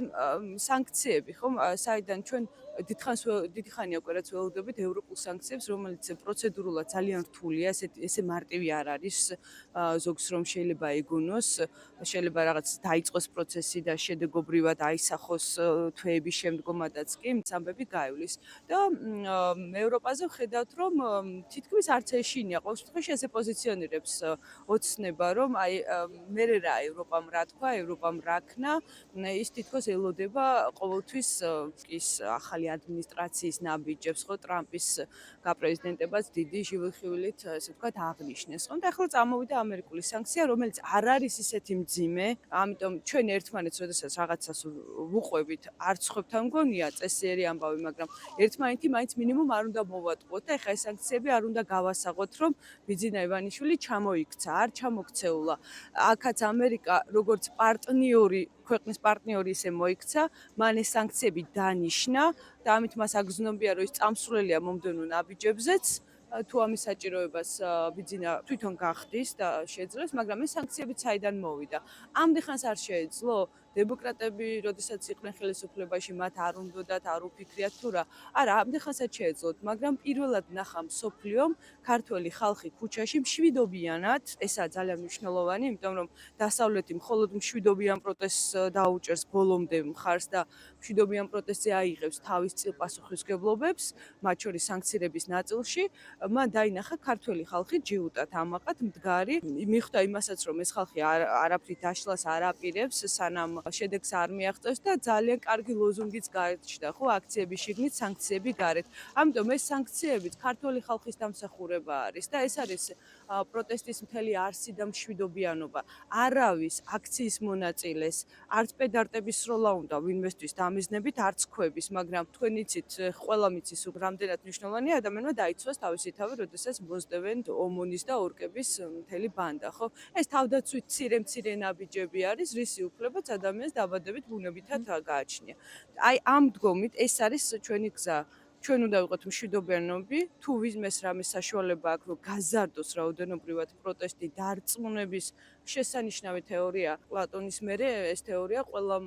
სანქციები ხომ საიდან ჩვენ დიდი ხანია უკვე რაც ველოდებით ევროპულ სანქციებს რომელიც პროცედურულად ძალიან რთულია ესე მარტივი არ არის ზოგს რომ შეიძლება ეგონოს შეიძლება რაღაც დაიწყოს პროცესი და შედეგობრივად აისახოს თვეების შემდგომადაც კი ამბები გაივლის და ევროპაზე ვხედავთ რომ თითქმის არც ეშინია ყოველ შემთხვევაში ესე პოზიციონირებს ოცნება რომ აი მე რა ევროპამ რა თქვა ევროპამ რა ქნა ის თითქოს ელოდება ყოველთვის ის ახალი ადმინისტრაციის ნაბიჯებს ხო ტრამპის გაპრეზიდენტებას დიდი ჟივილხივილით ესე ვთქვათ აღნიშნეს ხო და ახლა წამოვიდა ამერიკული სანქცია რომელიც არ არის ისეთი მძიმე ამიტომ ჩვენ ერთმანეთს როდესაც რაღაცას ვუყვებით არც ხვებთან მგონია წესიერი ამბავი მაგრამ ერთმანეთი მაინც მინიმუმ არ უნდა მოვატყუოთ და ეხლა ეს სანქციები არ უნდა გავასაღოთ რომ ბიძინა ივანიშვილი ჩამოიქცა არ ჩამოქცეულა აქაც ამერიკა როგორც პარტნიორი ქვეყნის პარტნიორი ისე მოიქცა მან ეს სანქციები დანიშნა და ამით მას აგრძნობია რომ ის წამსვლელია მომდევნო ნაბიჯებზეც თუ ამის საჭიროებას ბიძინა თვითონ გახდის და შეძლებს მაგრამ ეს სანქციები საიდან მოვიდა ამდენ არ შეეძლო დემოკრატები, როდესაც იყვნენ ხელისუფლებაში, მათ არ უნდათ, არ უფიქრიათ თუ რა. არა, ამდენხანსაც შეეძლოთ, მაგრამ პირველად ნახა მსოფლიომ ქართველი ხალხი ქუჩაში მშვიდობიანად, ესაა ძალიან მნიშვნელოვანი, იმიტომ რომ დასავლეთი მხოლოდ მშვიდობიან პროტესტს დაუჭერს ბოლომდე მხარს და მშვიდობიან პროტესტზე აიღებს თავის წილ პასუხისმგებლობებს, მათ შორის სანქციების ნაწილში, მან დაინახა ქართველი ხალხი ჯიუტად ამაყად მდგარი, მიხვდა იმასაც, რომ ეს ხალხი არაფრით დაშლას არ აპირებს, სანამ შედეგს არ მიაღწევს და ძალიან კარგი ლოზუნგიც გაჩნდა, ხო, აქციების შიგნით სანქციები გარეთ. ამიტომ ეს სანქციებიც ქართველი ხალხის დამსახურება არის და ეს არის პროტესტის მთელი არსი და მშვიდობიანობა. არავის აქციის მონაწილეს, არც პედარტების სროლა უნდა ვინმესთვის დამიზნებით, არც ქვების, მაგრამ თქვენ იცით, ყველა მიცის რამდენად მნიშვნელოვანია ადამიანმა დაიცვას თავისი თავი, როდესაც მოსდევენ ომონის და ორკების მთელი ბანდა, ხო? ეს თავდაცვით მცირე ნაბიჯები არის, რისი უფლებაც ადამიანს დაბადებით ბუნებითად გააჩნია. აი ამ დგომით ეს არის ჩვენი გზა. ჩვენ უნდა ვიყოთ მშვიდობიანები, თუ ვიზმეს რამე საშუალება აქვს, რომ გაზარდოს რაოდენობრივად პროტესტი დარწმუნების შესანიშნავი თეორია პლატონის მერე ეს თეორია ყველამ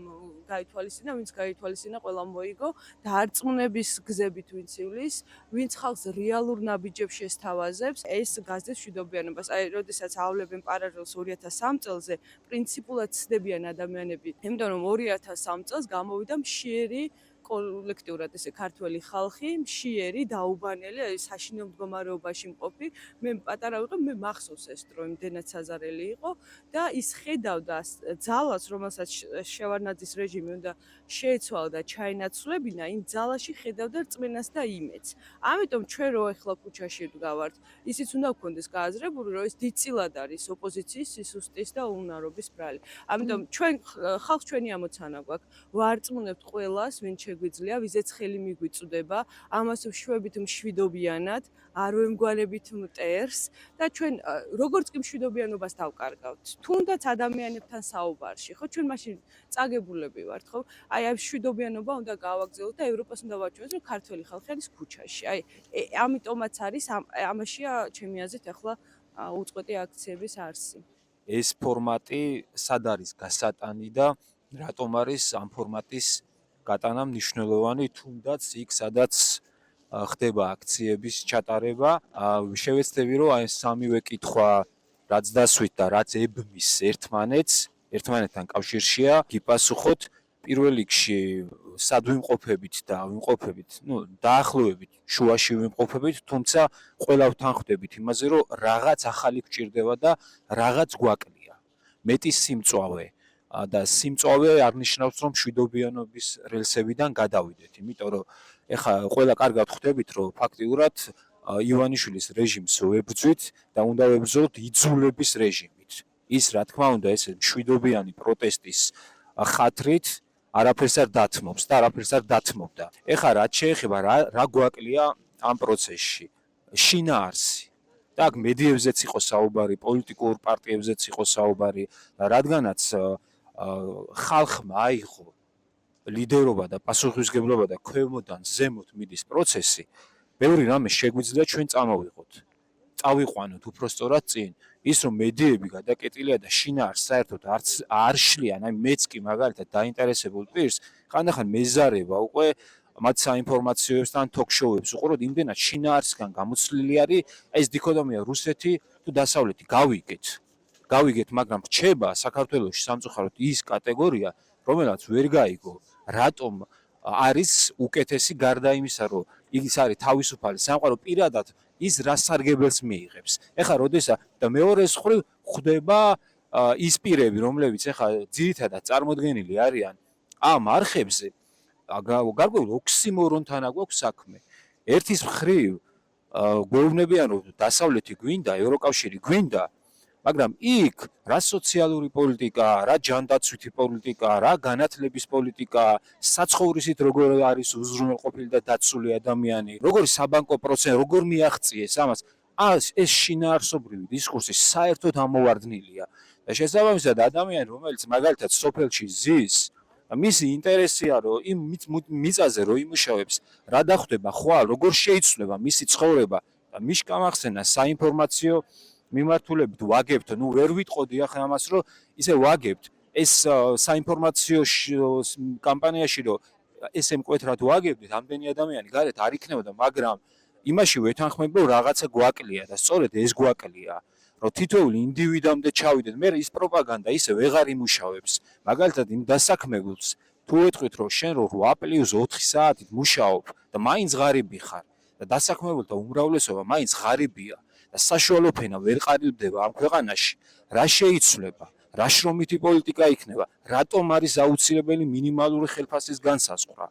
გაითვალისწინა, ვინც გაითვალისწინა, ყველამ მოიგო დარწმუნების გზებით ვინც ივლის, ვინც ხალხს რეალურ ნაბიჯებს შესთავაზებს, ეს გაზრდებს მშვიდობიანობას. აი, როდესაც ავლებენ პარალელს 2003 წელზე, პრინციპულად ცდებიან ადამიანები, იმიტომ რომ 2003 წელს გამოვიდა მშიერი კოლექტიურად ესე ქართველი ხალხი, მშიერი, დაუბანელი, საშინელ მდგომარეობაში მყოფი. მე პატარა ვიყო, მე მახსოვს ეს დრო, იმდენად საზარელი იყო და ის ხედავდა ძალას, რომელსაც შევარდნაძის რეჟიმი უნდა შეეცვალა და ჩაენაცვლებინა, იმ ძალაში ხედავდა რწმენას და იმედს. ამიტომ ჩვენ რო ახლა ქუჩაში ვდგავართ, ისიც უნდა გქონდეს გააზრებული, რომ ეს დიდწილად არის ოპოზიციის სისუსტის და უნარობის ბრალი. ამიტომ ჩვენ ხალხს ჩვენი ამოცანა გვაქვს, ვარწმუნებთ ყველას, ვინც შეგვიძლია, ვიზეც ხელი მიგვიწვდება, ამას ვშვებით მშვიდობიანად, არ ვემგვარებით მტერს და ჩვენ როგორც კი მშვიდობიანობას დავკარგავთ, თუნდაც ადამიანებთან საუბარში, ხო, ჩვენ მაშინ წაგებულები ვართ, ხო? აი ამ მშვიდობიანობა უნდა გავაგრძელოთ და ევროპას უნდა ვაჩვენოთ, რომ ქართველი ხალხი არის ქუჩაში. აი ამიტომაც არის ამაშია ჩემი აზრით ახლა უწყვეტი აქციების არსი. ეს ფორმატი სად არის გასატანი და რატომ არის ამ ფორმატის გატანა მნიშვნელოვანი, თუნდაც იქ სადაც ხდება აქციების ჩატარება. შევეცდები, რომ აი სამივე კითხვა, რაც დასვით და რაც ებმის ერთმანეთთან კავშირშია, გიპასუხოთ. პირველ რიგში სად ვიმყოფებით და ვიმყოფებით, დაახლოებით შუაში ვიმყოფებით, თუმცა ყველა ვთანხმდებით იმაზე, რომ რაღაც ახალი გვჭირდება და რაღაც გვაკლია. მეტი სიმწვავე და სიმწვავე არნიშნავს, რომ მშვიდობიანობის რელსებიდან გადავიდეთ, იმიტომ რომ ეხლა ყველა კარგად ხვდებით, რომ ფაქტიურად ივანიშვილის რეჟიმს ვებრძვით და უნდა ვებრძოლოთ იძულების რეჟიმით. ის რა თქმა უნდა ეს მშვიდობიანი პროტესტის ხათრით არაფერს არ დათმობს და არაფერს არ დათმობდა. ეხლა რაც შეეხება რა გვაკლია ამ პროცესში? შინაარსი. და აქ მედიებზეც იყო საუბარი, პოლიტიკურ პარტიებზეც იყო საუბარი, რადგანაც ხალხმა აიღო ლიდერობა და პასუხისმგებლობა და ქვემოდან ზემოთ მიდის პროცესი, ბევრი რამე შეგვიძლია ჩვენ წამოვიღოთ. წავიყვანოთ უბრალოდ წინ. ის რომ მედიები გადაკეტილია და შინაარსს საერთოდ არ შლიან, აი მეც კი მაგალითად დაინტერესებულ პირს, ხანდახან მეზარება უკვე მათ საინფორმაციოებს და თოქ-შოუებს უყუროთ, იმდენად შინაარსგან გამოცლილი არის ეს დიქოტომია რუსეთი თუ დასავლეთი გავიგეთ, მაგრამ რჩება საქართველოში სამწუხაროდ ის კატეგორია, რომელსაც ვერ გაიგო, რატომ არის უკეთესი გარდა იმისა, რომ ის არის თავისუფალი სამყარო პირადად ის რა სარგებელს მიიღებს. ეხლა როდესაც და მეორეს მხრივ ხდება ის პირები, რომლებიც ეხლა ძირითადად წარმოდგენილი არიან ამ არხებზე, გარკვეულ ოქსიმორონთან აქვს საქმე. ერთის მხრივ გვეუბნებიან, რომ დასავლეთი გვინდა, ევროკავშირი გვინდა, მაგრამ იქ რა სოციალური პოლიტიკა, რა ჯანდაცვითი პოლიტიკა, რა განათლების პოლიტიკა, საცხოვრისით როგორ არის უზრუნველყოფილი და დაცული ადამიანი, როგორი საბანკო პროცესი, როგორ მიაღწიეს ამას, ეს შინაარსობრივი დისკურსი საერთოდ ამოვარდნილია. და შესაბამისად ადამიანი, რომელიც მაგალითად სოფელში ზის, მისი ინტერესია, რომ იმ მიწაზე რომ იმუშავებს, რა დახვდება ხვალ, როგორ შეიცვლება მისი ცხოვრება და მიშკამახსენა საინფორმაციო მიმართულებით ვაგებთ, ვერ ვიტყოდი ახლა ამას, რომ ისე ვაგებთ ეს საინფორმაციო კამპანიაში, რომ ესე მკვეთრად ვაგებდით, ამდენი ადამიანი გარეთ არ იქნებოდა, მაგრამ იმაში ვეთანხმები, რომ რაღაცა გვაკლია და სწორედ ეს გვაკლია, რომ თითოეული ინდივიდამდე ჩავიდეთ, მე ის პროპაგანდა ისე ვეღარ იმუშავებს. მაგალითად იმ დასაქმებულს თუ ეთქვით, რომ შენ 8+4 საათით მუშაობ და მაინც ღარიბი ხარ და დასაქმებულთა უმრავლესობა მაინც ღარიბია. და საშუალო ფენა ვერ ყალიბდება ამ ქვეყანაში, რა შეიცვლება, რა შრომითი პოლიტიკა იქნება, რატომ არის აუცილებელი მინიმალური ხელფასის განსაზღვრა,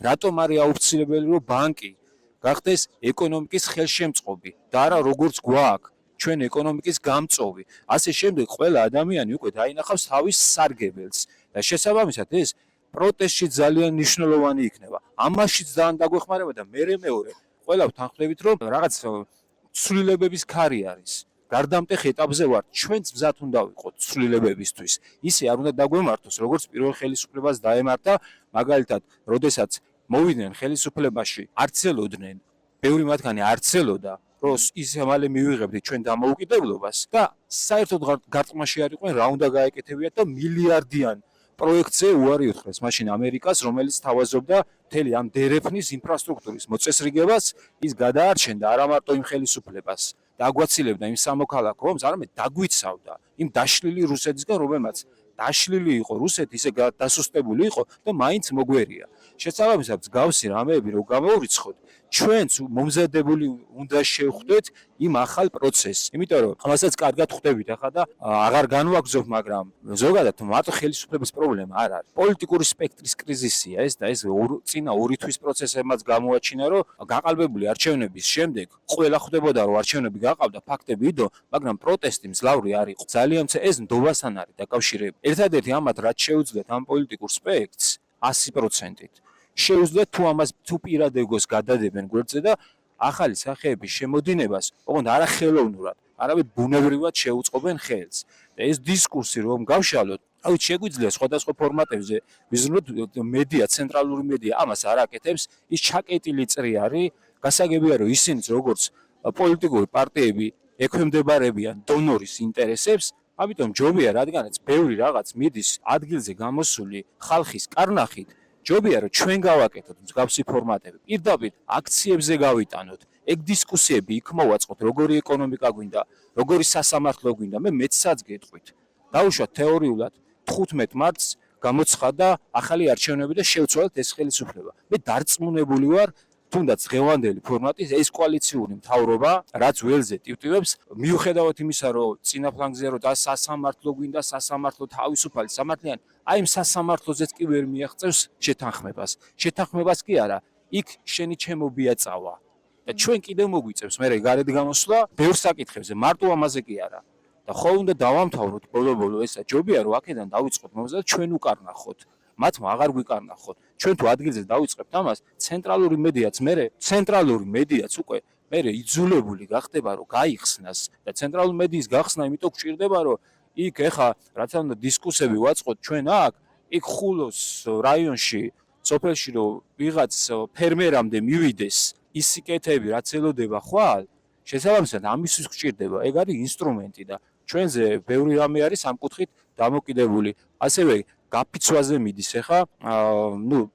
რატომ არის აუცილებელი, რომ ბანკი გახდეს ეკონომიკის ხელშემწყობი და არა როგორც გვაქვს ჩვენ ეკონომიკის გამწოვი. ასე შემდეგ ყველა ადამიანი უკვე დაინახავს თავის სარგებელს და შესაბამისად ეს პროტესტში ძალიან მნიშვნელოვანი იქნება. ამაშიც ძალიან დაგვეხმარება და მეორე ყველა ვთანხმდებით, რომ რაღაც ცვლილებების ქარი არის. გარდამტეხ ეტაპზე ვართ, ჩვენც მზად უნდა ვიყოთ ცვლილებებისთვის. ისე არ უნდა დაგვემართოს, როგორც პირველ ხელისუფლებას დაემართა, მაგალითად, როდესაც მოვიდნენ ხელისუფლებაში, არცელოდნენ, ბევრი მათგანი არცელოდა, რომ ისე მალე მივიღებდით ჩვენ დამოუკიდებლობას და საერთოდ გარტყმაში არ იყვნენ, რა უნდა გაეკეთებიათ და მილიარდიან პროექტზე უარი უთხრეს მაშინ ამერიკას, რომელიც თავაზობდა მთელი ამ დერეფნის ინფრასტრუქტურის მოწესრიგებას, ის გადაარჩენდა არა მარტო იმ ხელისუფლებას და აგვაცილებდა იმ სამოქალაქო ომს, არამედ დაგვიცავდა იმ დაშლილი რუსეთისგან, რომელმაც დაშლილი იყო რუსეთი, ისე დასუსტებული იყო და მაინც მოგვერია. შესაბამისად, მსგავსი რამეები რო გამოვრიცხოთ, ჩვენც მომზადებული უნდა შევხვდეთ იმ ახალ პროცესს. იმიტომ რომ ამასაც კარგად ხვდებით ახლა და აღარ განვაგზობ, მაგრამ ზოგადად მარტო ხელისუფლების პრობლემა არ არის. პოლიტიკური სპექტრის კრიზისია ეს და ეს წინა 2 თვის პროცესებმაც გამოაჩინა, რომ გაყალბებული არჩევნების შემდეგ ყველა ხვდებოდა, რომ არჩევნები გაყავდა, ფაქტები იდო, მაგრამ პროტესტი მძლავრი არ იყო. ძალიან ეს ნდობასთან არის დაკავშირებული. ერთადერთი ამათ რაც შეუძლიათ ამ პოლიტიკურ სპექტრს 100%-ით. შეუძლიათ თუ ამას თუ პირად ეგოს გადადებენ გვერდზე და ახალი სახეების შემოდინებას, ოღონდ არა ხელოვნურად, არამედ ბუნებრივად შეუწყობენ ხელს. და ეს დისკურსი რომ გავშალოთ, ავით შეგვიძლია სხვადასხვა ფორმატებზე ვიზრუნოთ მედია, ცენტრალური მედია ამას არ აკეთებს, ის ჩაკეტილი წრი არის, გასაგებია რომ ისინიც როგორც პოლიტიკური პარტიები ექვემდებარებიან დონორის ინტერესებს, ამიტომ ჯობია, რადგანაც ბევრი რაღაც მიდის ადგილზე გამოსული ხალხის კარნახით, ჯობია რომ ჩვენ გავაკეთოთ მსგავსი ფორმატები. პირდაპირ აქციებზე გავიტანოთ, ეგ დისკუსიები იქ მოვაწყოთ, როგორი ეკონომიკა გვინდა, როგორი სასამართლო გვინდა. მე მეცაც გეტყვით. დავუშვათ თეორიულად 15 მარტს გამოცხადა ახალი არჩევნები და შევცვალეთ ეს ხელისუფლება. მე დარწმუნებული ვარ, თუნდაც დღევანდელი ფორმატის ეს კოალიციური მთავრობა, რაც ველზე ტივტივებს, მიუხედავად იმისა, რომ წინა ფლანგზე რომ და სასამართლო გვინდა, სასამართლო თავისუფალი სამართლიანი, აი იმ სასამართლოზეც კი ვერ მიაღწევს შეთანხმებას. შეთანხმებას კი არა, იქ შენი ჩემობია წავა. და ჩვენ კიდევ მოგვიწევს მე გარეთ გამოსვლა ბევრ საკითხებზე, მარტო ამაზე კი არა. და ხო უნდა დავამთავროთ ბოლო-ბოლო ესა ჯობია რომ აქედან დავიწყოთ მომზადდა ჩვენ უკარნახოთ. მათმა აღარ გვიკარნახოთ. ჩვენ თუ ადგილზე დავიწყებთ ამას, ცენტრალური მედიაც უკვე მე იძულებული გახდება რომ გაიხსნას და ცენტრალური მედიის გახსნა იმიტომ გვჭირდება რომ იქ ეხა რაც უნდა დისკუსები ვაწყოთ ჩვენ აქ, იქ ხულოს რაიონში, სოფელში რომ ვიღაც ფერმერამდე მივიდეს ის სიკეთეები რაც ელოდება ხვალ, შესაბამისად ამისთვის გვჭირდება. ეგ არის ინსტრუმენტი და ჩვენზე ბევრი რამე არის ამ კუთხით დამოკიდებული. ასევე გაფიცვაზე მიდის ახლა,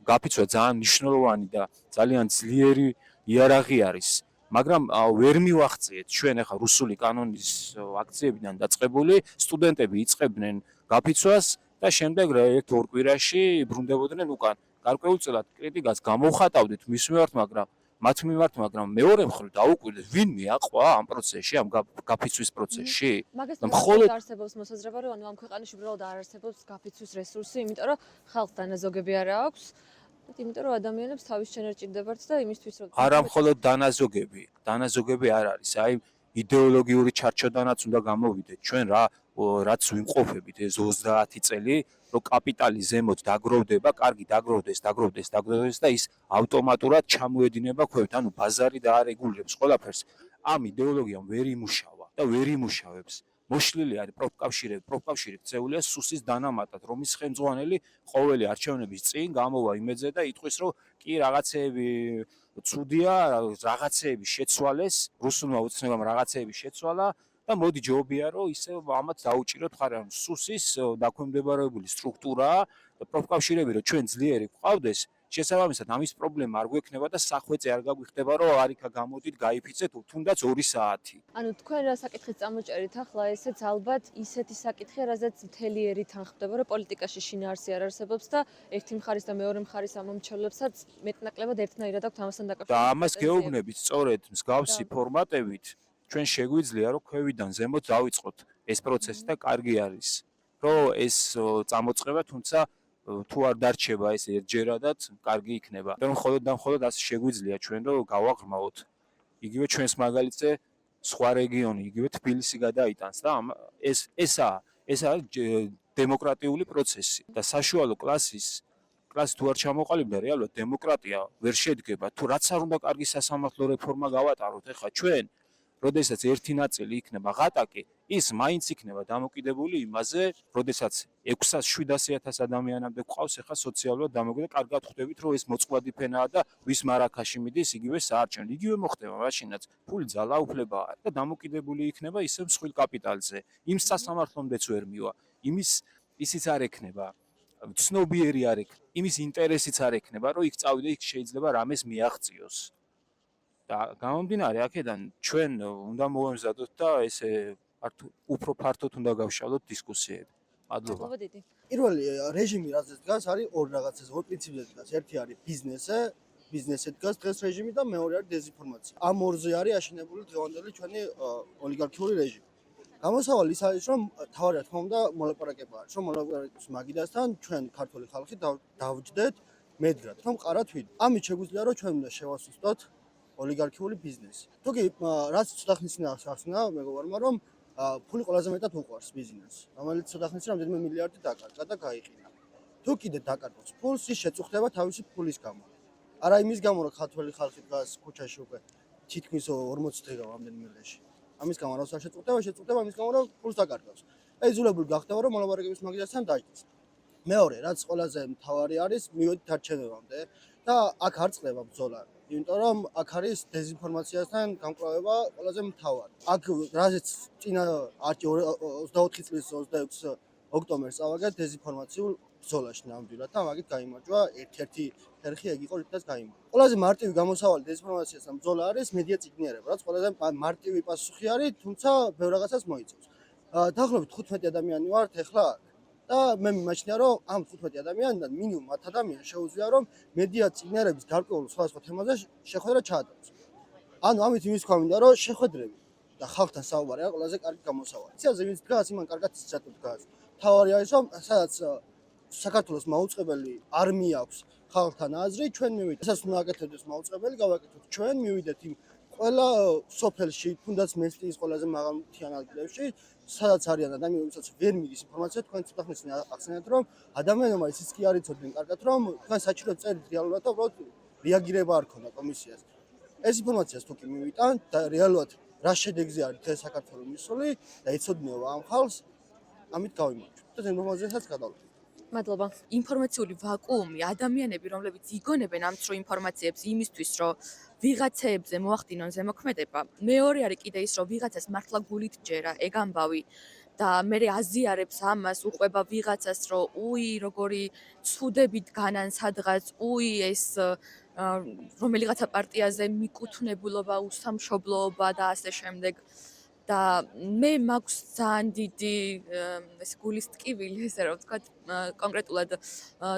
გაფიცვა ძალიან მნიშვნელოვანი და ძალიან ძლიერი იარაღი არის, მაგრამ ვერ მივახციეთ ჩვენ ახლა რუსული კანონის აქციებიდან დაწყებული სტუდენტები იწყებდნენ გაფიცვას და შემდეგ ერთ-ორ კვირაში ბრუნდებოდნენ უკან. გარკვეულწილად კრიტიკას გამოვხატავდით მის მიმართ, მათ მიმართ, მაგრამ მეორე მხრივ დაუკვირდეთ, ვინ მიაყვა ამ პროცესში, ამ გაფიცვის პროცესში. მაგას მხოლოდ არსებობს მოსაზრება, რომ ამ ქვეყანაში უბრალოდ არ არსებობს გაფიცვის რესურსი, იმიტომ რომ ხალხს დანაზოგები არ აქვს. იმიტომ რომ ადამიანებს თავის ჩენა ჭირდებათ და იმისთვის რომ არა მხოლოდ დანაზოგები არ არის, აი იდეოლოგიური ჩარჩოდანაც უნდა გამოვიდეთ ჩვენ რაც ვიმყოფებით ეს 30 წელი, რომ კაპიტალი ზემოთ დაგროვდება, კარგი დაგროვდეს და ის ავტომატურად ჩამოედინება ქვევით, ანუ ბაზარი დაარეგულირებს ყველაფერს. ამ იდეოლოგიამ ვერ იმუშავა და ვერ იმუშავებს. მოშლილი არის პროფკავშირი ქცეულია სუსის დანამატად, რომის ხელმძღვანელი ყოველი არჩევნების წინ გამოვა იმედზე და იტყვის, რომ კი რაღაცეები ცუდია, რაღაცეები შეცვალეს, რუსულმა უცნებამ რაღაცეები შეცვალა და მოდი ჯობია რომ ისე ამათ დაუჭიროთ ხარ, ანუ სუსის დაქვემდებარებული სტრუქტურა და პროფკავშირები რომ ჩვენ ძლიერი გვყავდეს, შესაბამისად ამის პრობლემა არ გვექნება და სახვეწე არ გაგვიხდება რომ არიქა გამოდით გაიფიცეთ თუნდაც 2 საათი. ანუ თქვენ რა საკითხით წამოჭერით ახლა, ესეც ალბათ ისეთი საკითხია, რაზეც მთელი ერი თანხმდება, რომ პოლიტიკაში შინაარსი არ არსებობს და ერთი მხარის და მეორე მხარის ამომრჩევლებსაც მეტნაკლებად ერთნაირად აქვს ამასთან დაკავშირებული. და ამას გეუბნებით სწორედ მსგავსი ფორმატებით ჩვენ შეგვიძლია რომ ქვევიდან ზემოთ დავიწყოთ ეს პროცესი და კარგი არის რომ ეს წამოწყება თუმცა თუ არ დარჩება ეს ერთჯერადად კარგი იქნება. რომ მხოლოდ ასე შეგვიძლია ჩვენ რომ გავაღრმავოთ იგივე ჩვენს მაგალითზე სხვა რეგიონი, იგივე თბილისი გადაიტანს და ეს არის დემოკრატიული პროცესი და საშუალო კლასი თუ არ ჩამოყალიბდა რეალურად დემოკრატია ვერ შედგება. თუ რაც არ უნდა კარგი სასამართლო რეფორმა გავატაროთ ახლა ჩვენ, როდესაც ერთი ნაწილი იქნება ღატაკი, ის მაინც იქნება დამოკიდებული იმაზე, როდესაც 600-700,000 ადამიანამდე გვყავს ახლა სოციალურად დამოკიდებული, კარგად ხვდებით, რომ ეს მოწყვლადი ფენაა და ვის მარაქაში მიდის, იგივე საარჩევნო. იგივე მოხდება მაშინაც, ფული ძალაუფლებაა და დამოკიდებული იქნება ისევ მსხვილ კაპიტალზე. იმ სასამართლომდეც ვერ მივა. ისიც არ ექნება. ცნობიერი არ ექნება. იმის ინტერესიც არ ექნება, რომ იქ წავიდე, იქ შეიძლება რამეს მიაღწიოს. და გამომდინარე აქედან ჩვენ უნდა მოვემზადოთ და ესე უფრო ფართოდ უნდა გავშალოთ დისკუსიები. მადლობა. პირველი რეჟიმი რაც დგას არის ორ რაღაცაზე, ორ პრინციპზე დგას. ერთი არის ბიზნესზე დგას დღეს რეჟიმი და მეორე არის დეზინფორმაცია. ამ ორზე არის აშენებული დღევანდელი ჩვენი ოლიგარქიული რეჟიმი. გამოსავალი ის არის, რომ თავი რა თქმა უნდა მოლაპარაკება არის, რომ მოლაპარაკების მაგიდასთან ჩვენ ქართული ხალხი დავჯდეთ მედგრად, რომ ყარათ ვინ. ამით შეგვიძლია რომ ჩვენ უნდა შევასუსტოთ ოლიგარქიული ბიზნესი. თუკი რაც ცოტა ხნის წინ ახსნა მეგობარმა, რომ ფული ყველაზე მეტად უყვარს ბიზნესს, რომელიც ცოტა ხნის წინ რამდენიმე მილიარდი დაკარგა და გაიყიდა. თუ კიდე დაკარგავს ფულს, ის შეწუხდება თავისი ფულის გამო. არა იმის გამო, რომ ქართველი ხალხი დგას ქუჩაში უკვე თითქმის 40 დღე რამდენიმე დღეში. ამის გამო რას არ შეწუხდება იმის გამო, რომ ფულს დაკარგავს. და იძულებული გახდება, რომ მოლაპარაკების მაგიდასთან დაიწყოს. მეორე, რაც ყველაზე მთავარი არის, მივედით არჩევნებამდე და აქ არ წყდება ბრძოლა. იმიტომ რომ აქ არის დეზინფორმაციასთან გამკლავება ყველაზე მთავარი. აქ რაზეც წინა 24 წლის 26 ოქტომბერს წავაგეთ დეზინფორმაციულ ბრძოლაში ნამდვილად და მაგით გაიმარჯვა ერთ-ერთი ხერხი ეგ იყო რითაც გაიმარჯვა. ყველაზე მარტივი გამოსავალი დეზინფორმაციასთან ბრძოლა არის მედია წიგნიერება, რაც ყველაზე მარტივი პასუხი არის, თუმცა ბევრ რაღაცას მოიცავს. დაახლოებით 15 ადამიანი ვართ ეხლა და მე მიმაჩნია რომ ამ 15 ადამიანიდან მინიმუმ 10 ადამიანს შეუძლია რომ მედია წიგნერების გარკვეულ სხვადასხვა თემაზე შეხვედრა ჩაატაროს. ანუ ამით იმის თქვა მინდა რომ შეხვედრები და ხალხთან საუბარი არის ყველაზე კარგი გამოსავალი. ციაზე ვინც დგას, იმან კარგად იცის დგას. თავარი არის რომ სადაც საქართველოს მაუწყებელი არმია აქვს ხალხთან აზრი, ჩვენ მივიდეთ. ესაც უნდა აკეთებდეს მაუწყებელი, გავაკეთოთ ჩვენ, მივიდეთ იმ ყველა სოფელში, თუნდაც მესტიის ყველაზე მაღალმთიან ადგილებში, სადაც არიან ადამიანები, ვისაც ვერ მიდის ინფორმაცია, თქვენ ცოტა ხნის წინ ახსენეთ, რომ ადამიანებმა ისიც კი არ იცოდნენ კარგად, რომ თქვენ საჭიროდ წერით რეალურად და უბრალოდ რეაგირება არ ქონდა კომისიას. ეს ინფორმაციას თუ კი მივიტანთ და რეალურად რა შედეგზე არის ეს საქართველოს მისული და იცოდნენ ამ ხალხს, ამით გავიმარჯვებთ. და ინფორმაციასაც გადავწყვეტ. მადლობა. ინფორმაციული ვაკუუმი, ადამიანები, რომლებიც იგონებენ ამ წრო ინფორმაციებს იმისთვის, რომ ვიღაცეებზე მოახდინონ ზემოქმედება. მეორე არის კიდე ის, რომ ვიღაცას მართლა გულით ჯერა, ეგ ამბავი და მე აზიარებს ამას, უყვება ვიღაცას, რომ უი, როგორი ცუდებით განან სადღაც, უი, ეს რომელიღაცა პარტიაზე მიკუთვნებულობა, უსამშობლოობა და ასე შემდეგ. და მე მაქვს ძალიან დიდი ეს გულის ტკივილი, ესე რომ ვთქვათ, კონკრეტულად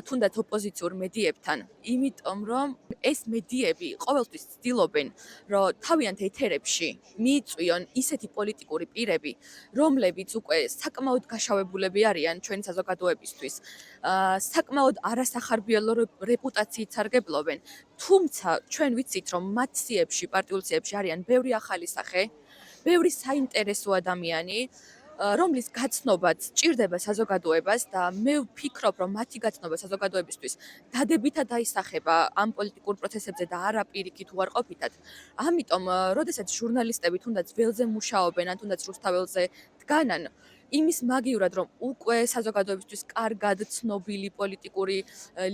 თუნდაც ოპოზიციურ მედიებთან, იმიტომ რომ ეს მედიები ყოველთვის ცდილობენ, რომ თავიანთ ეთერებში მიიწვიონ ისეთი პოლიტიკური პირები, რომლებიც უკვე საკმაოდ გაშავებულები არიან ჩვენი საზოგადოებისთვის, საკმაოდ არასახარბიელო რეპუტაციით სარგებლობენ, თუმცა ჩვენ ვიცით, რომ მათ სიებში, პარტიულ სიებში არიან ბევრი ახალი სახე, ბევრი საინტერესო ადამიანი, რომლის გაცნობაც ჭირდება საზოგადოებას და მე ვფიქრობ, რომ მათი გაცნობა საზოგადოებისთვის დადებითად აისახება ამ პოლიტიკურ პროცესებზე და არა პირიქით უარყოფითად. ამიტომ, როდესაც ჟურნალისტები თუნდაც ველზე მუშაობენ, ან თუნდაც რუსთაველზე დგანან, იმის მაგივრად, რომ უკვე საზოგადოებისთვის კარგად ცნობილი პოლიტიკური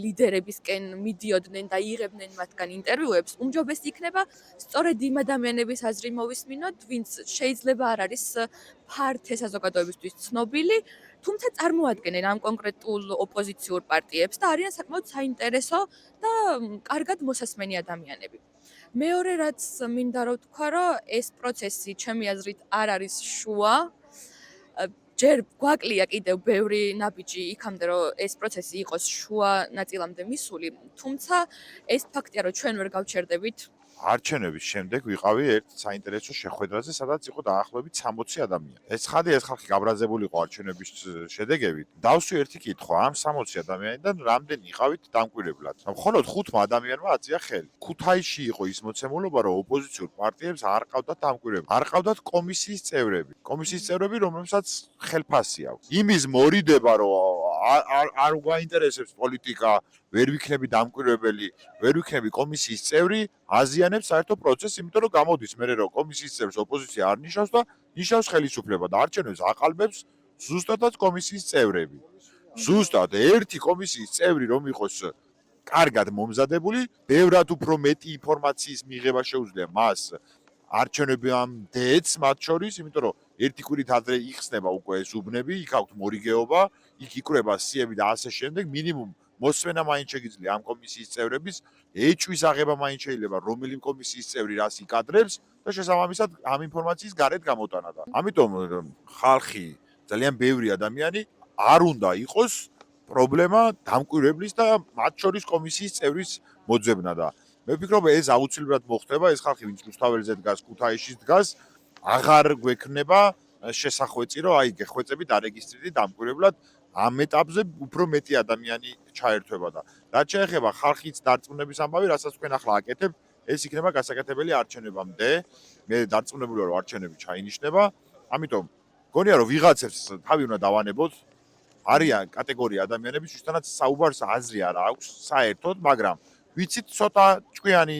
ლიდერებისკენ მიდიოდნენ და იღებდნენ მათგან ინტერვიუებს, უმჯობესი იქნება სწორედ იმ ადამიანების აზრი მოვისმინოთ, ვინც შეიძლება არ არის ფართე საზოგადოებისთვის ცნობილი, თუმცა წარმოადგენენ ამ კონკრეტულ ოპოზიციურ პარტიებს და არიან საკმაოდ საინტერესო და კარგად მოსასმენი ადამიანები. მეორე რაც მინდა რომ თქვა, რომ ეს პროცესი ჩემი აზრით არ არის შუა, ჯერ გვაკლია კიდევ ბევრი ნაბიჯი იქამდე, რომ ეს პროცესი იყოს შუა ნაწილამდე მისული, თუმცა ეს ფაქტია, რომ ჩვენ ვერ გავჩერდებით. არჩევნების შემდეგ ვიყავი ერთ საინტერესო შეხვედრაზე, სადაც იყო დაახლოებით 60 ადამიანი. ეს ხალხი გაბრაზებული იყო არჩევნების შედეგებით. დავსვი ერთი კითხვა, ამ 60 ადამიანიდან რამდენი იყავით დამკვირვებლად? მხოლოდ 5 ადამიანმა აწია ხელი. ქუთაისში იყო ის მოცემულობა, რომ ოპოზიციურ პარტიებს არ ყავდათ დამკვირვებლები. არ ყავდათ კომისიის წევრები. კომისიის წევრები, რომლებსაც ხელფასი აქვს. იმის მორიდება, რომ არ გაინტერესებს პოლიტიკა, ვერ ვიქნები დამკვირვებელი, ვერ ვიქნები კომისიის წევრი, აზიანებს საერთო პროცესს, იმიტომ რომ გამოდის მე რომ კომისიის წევრს ოპოზიცია არ ნიშნავს და ნიშნავს ხელისუფლება და არჩევნებს აყალბებს ზუსტადაც კომისიის წევრები. ზუსტად ერთი კომისიის წევრი რომ იყოს კარგად მომზადებული, ბევრად უფრო მეტი ინფორმაციის მიღება შეუძლია მას არჩევნებამდეც მათ შორის, იმიტომ რომ ერთი კვირით ადრე იხსნება უკვე ეს უბნები, იქ აქვს მორიგეობა, იქ იკვრება სიები და ასე შემდეგ, მინიმუმ მოსმენა მაინც შეგიძლია ამ კომისიის წევრების, ეჭვის აღება მაინც შეიძლება რომელი კომისიის წევრი რას იკადრებს და შესაბამისად ამ ინფორმაციის გარეთ გამოტანა და ამიტომ ხალხი ძალიან ბევრი ადამიანი არ უნდა იყოს პრობლემა დამკვირვებლის და მათ შორის კომისიის წევრის მოძებნა და მე ვფიქრობ ეს აუცილებლად მოხდება, ეს ხალხი ვინც რუსთაველზე დგას, ქუთაისში დგას, აღარ გვექნება შესახვეწი, რომ აი გეხვეწებით არეგისტრირდით დამკვირვებლად ამ ეტაპზე უფრო მეტი ადამიანი ჩაერთვება და რაც შეეხება ხალხის დარწმუნების ამბავი, რასაც თქვენ ახლა აკეთებ, ეს იქნება გასაკეთებელი არჩევნებამდე. მე დარწმუნებული ვარ, რომ არჩევნები ჩაინიშნება, ამიტომ გონია რომ ვიღაცებს თავი უნდა დავანებოთ. არიან კატეგორია ადამიანების, ვისთანაც საუბარს აზრი არ აქვს საერთოდ, მაგრამ ვიცით ცოტა ჭკვიანი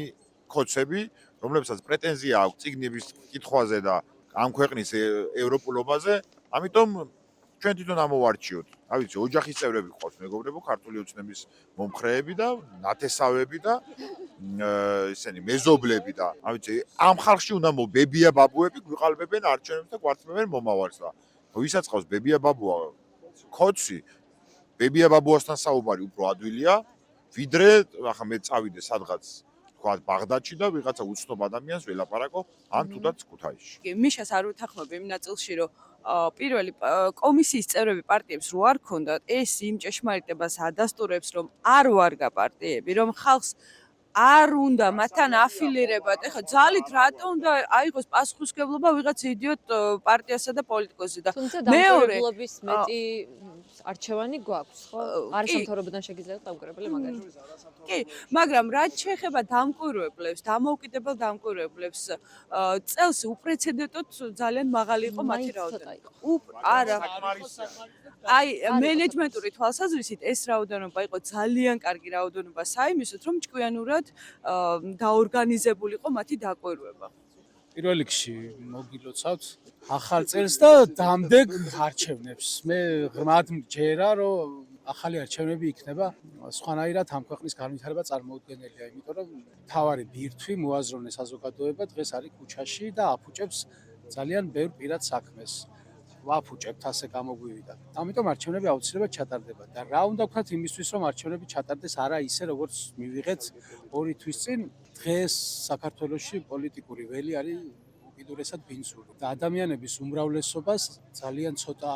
ქოცები, რომლებსაც პრეტენზია აქვს წიგნების კითხვაზე და ამ ქვეყნის ევროპულობაზე, ამიტომ ჩვენ თვითონ ამოვარჩიოთ. რა ვიცი, ოჯახის წევრები ყავს, მეგობრებო, ქართული ოცნების მომხრეები და ნათესავები და ისენი მეზობლები და რა ვიცი, ამ ხალხში უნდა ბებია ბაბუები გვიყალბებენ არჩევნებს და გვართმევენ მომავალს და ვისაც ყავს ბებია ბაბუა ქოცი, ბებია ბაბუასთან საუბარი უფრო ადვილია, ვიდრე ახლა მე წავიდე სადღაც თქვა ბაღდადში და ვიღაცა უცნობ ადამიანს ველაპარაკო, ან თუნდაც ქუთაისში. მიშას არ უთანხმობ იმ ნაწილში, რომ პირველი კომისიის წევრები პარტიებს რო არ ქონდათ, ეს იმ ჭეშმარიტებას ადასტურებს, რომ არ ვარგა პარტიები, რომ ხალხს არ უნდა მათთან აფილირებად. ეხლა ძალით რატო უნდა აიღოს პასუხისმგებლობა ვიღაც იდიოტ პარტიასა და პოლიტიკოსზე და თუმცა მეორე დამკვირვებლობის მეტი არჩევანი გვაქვს, ხო? არასამთავრობოდან შეგიძლიათ დამკვირვებელი მაგალითად. კი, მაგრამ რაც შეეხება დამკვირვებლებს, დამოუკიდებელ დამკვირვებლებს, წელს უპრეცედენტოდ ძალიან მაღალი იყო მათი რაოდენობა. არა. აი, მენეჯმენტური თვალსაზრისით ეს რაოდენობა იყო ძალიან კარგი რაოდენობა საიმისოდ, რომ ჭკვიანურად დაორგანიზებული იყო მათი დაკვირვება. პირველ რიგში მოგილოცავთ ახალ წელს და დამდეგ არჩევნებს. მე ღრმად მჯერა, რომ ახალი არჩევნები იქნება სხვანაირად ამ ქვეყნის განვითარება წარმოუდგენელია, იმიტომ რომ მთავარი ბირთვი მოაზროვნე საზოგადოება დღეს არის ქუჩაში და აფუჭებს ძალიან ბევრ პირად საქმეს. ვაფუჭებთ, ასე გამოგვივიდა. ამიტომ არჩევნები აუცილებლად ჩატარდება და რა უნდა ვქნათ იმისთვის, რომ არჩევნები ჩატარდეს არა ისე, როგორც მივიღეთ 2 თვის წინ. დღეს საქართველოში პოლიტიკური ველი არის უკიდურესად ბინძური და ადამიანების უმრავლესობას ძალიან ცოტა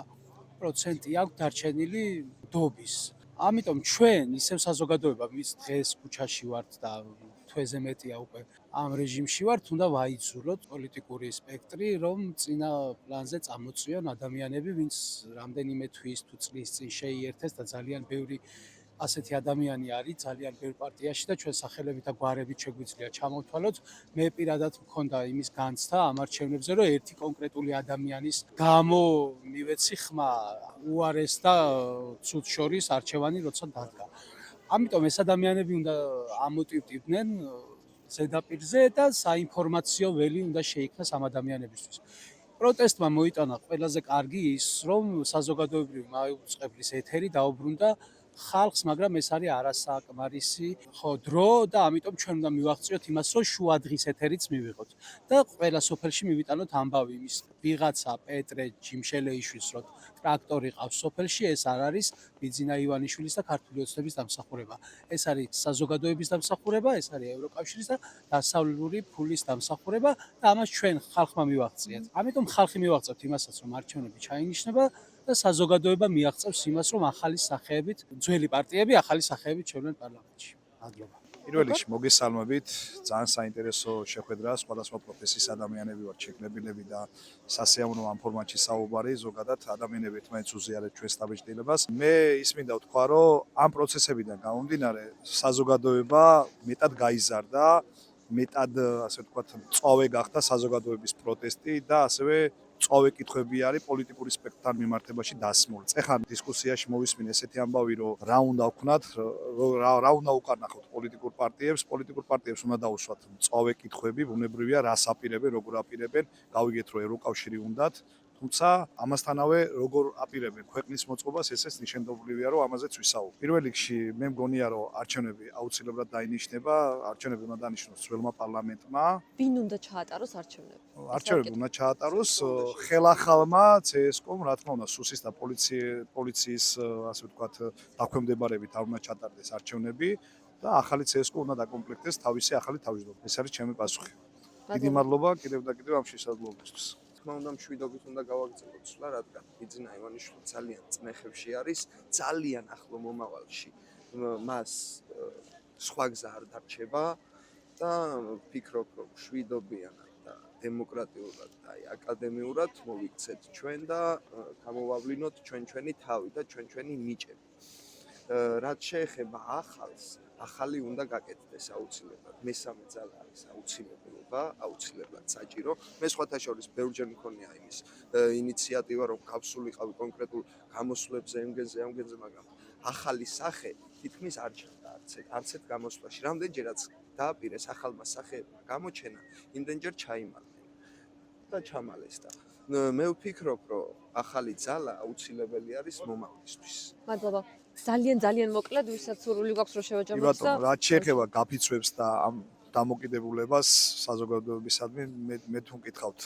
პროცენტი აქვს დარჩენილი დობის. ამიტომ ჩვენ ისევ საზოგადოება, ვის დღეს ქუჩაში ვართ და თვეზე მეტია უკვე ამ რეჟიმში ვართ, უნდა ვაიძულოთ პოლიტიკური სპექტრი, რომ წინა პლანზე წამოწიონ ადამიანები, ვინც რამდენიმე თვის თუ წლის წინ შეიერთეს და ძალიან ბევრი ასეთი ადამიანი არის ძალიან ბევრ პარტიაში და ჩვენ სახელებით და გვარებით შეგვიძლია ჩამოვთვალოთ. მე პირადად მქონდა იმის განცდა ამ არჩევნებზე, რომ ერთი კონკრეტული ადამიანის გამო მივეცი ხმა უარეს და ცუდ შორის არჩევანი როცა დადგა. ამიტომ ეს ადამიანები უნდა ამოტივტივდნენ ზედაპირზე და საინფორმაციო ველი უნდა შეიქმნას ამ ადამიანებისთვის. პროტესტმა მოიტანა ყველაზე კარგი ის, რომ საზოგადოებრივი მაუწყებლის ეთერი დაუბრუნდა ხალხს, მაგრამ ეს არის არასაკმარისი დრო და ამიტომ ჩვენ უნდა მივაღწიოთ იმას, რომ შუადღის ეთერიც მივიღოთ და ყველა სოფელში მივიტანოთ ამბავი იმის ვიღაცა პეტრე ჯიმშელეიშვილს, რომ ტრაქტორი ყავს სოფელში, ეს არ არის ბიძინა ივანიშვილის და ქართული ოცნების დამსახურება. ეს არის საზოგადოების დამსახურება, ეს არის ევროკავშირის და დასავლური ფულის დამსახურება და ამას ჩვენ ხალხმა მივაღწიეთ. ამიტომ ხალხი მივაღწევთ იმასაც, რომ არჩევნები ჩაინიშნება და საზოგადოება მიაღწევს იმას, რომ ახალი სახეებით, ძველი პარტიები ახალი სახეებით შევლენ პარლამენტში. მადლობა. პირველ რიგში მოგესალმებით, ძალიან საინტერესო შეხვედრა, სხვადასხვა პროფესიის ადამიანები ვართ შეკრებილები და სასიამოვნო ამ ფორმატში საუბარი, ზოგადად ადამიანები ერთმანეთს უზიარებთ ჩვენს დაბეჭდილებას. მე ის მინდა ვთქვა, რომ ამ პროცესებიდან გამომდინარე საზოგადოება მეტად გაიზარდა, მეტად ასე ვთქვათ, წავე გახდა საზოგადოების პროტესტი და ასევე წავე კითხვები არის პოლიტიკური სპექტრთან მიმართებაში დასმული. ეხლა დისკუსიაში მოვისმინე ესეთი ამბავი, რომ რა უნდა ვქნათ, რა უნდა უკარნახოთ პოლიტიკურ პარტიებს, პოლიტიკურ პარტიებს უნდა დაუსვათ წავე კითხვები, ბუნებრივია, რას აპირებენ, როგორ აპირებენ, გავიგეთ, რომ ევროკავშირი უნდათ, თუმცა ამასთანავე როგორ აპირებენ ქვეყნის მოწყობას, ესეც ნიშნულოვანია, რომ ამაზეც ვისაუბრებთ. პირველ რიგში მე მგონია, რომ არჩევნები აუცილებლად დაინიშნება, არჩევნები უნდა დანიშნოს ძველმა პარლამენტმა. ვინ უნდა ჩაატაროს არჩევნები? არჩევნები უნდა ჩაატაროს ხელახალმა CSKOM, რა თქმა უნდა, სუსის და პოლიციის, ასე ვთქვათ, დაქვემდებარებით არ უნდა ჩატარდეს არჩევნები და ახალი CSKO უნდა დაკომპლექტდეს თავისი ახალი თავმჯდომარე. ეს არის ჩემი პასუხი. დიდი მადლობა კიდევ და კიდევ ამ შესაძლებლობისთვის. თქმა უნდა მშვიდობით უნდა გავაგრძელოთ სვლა, რადგან ბიძინა ივანიშვილი ძალიან წნეხებში არის, ძალიან ახლო მომავალში მას სხვა გზა არ დარჩება და ვფიქრობ, რომ მშვიდობიანად და დემოკრატიულად და აკადემიურად მოვიქცეთ ჩვენ და გამოვავლინოთ ჩვენი თავი და ჩვენი ნიჭები. რაც შეეხება ახალს, ახალი უნდა გაკეთდეს აუცილებლად. მესამე ძალა არის აუცილებლად საჭირო. მე სხვათა შორის ბევრჯერ მქონია იმის ინიციატივა, რომ გავსულიყავი კონკრეტულ გამოსვლებზე, ამგენზე, მაგრამ ახალი სახე თითქმის არ ჩანდა არცეთ გამოსვლაში. რამდენჯერაც დააპირეს ახალმა სახეებმა გამოჩენა, იმდენჯერ ჩაიმალნენ და ჩამალეს და მე ვფიქრობ, რომ ახალი ძალა აუცილებელი არის მომავლისთვის. მადლობა. ძალიან მოკლედ, ვისაც სურვილი გვაქვს რომ შევაჯამოთ და რაც შეეხება გაფიცვებს და ამ დამოკიდებულებას საზოგადოებისადმი მე თუ მკითხავთ,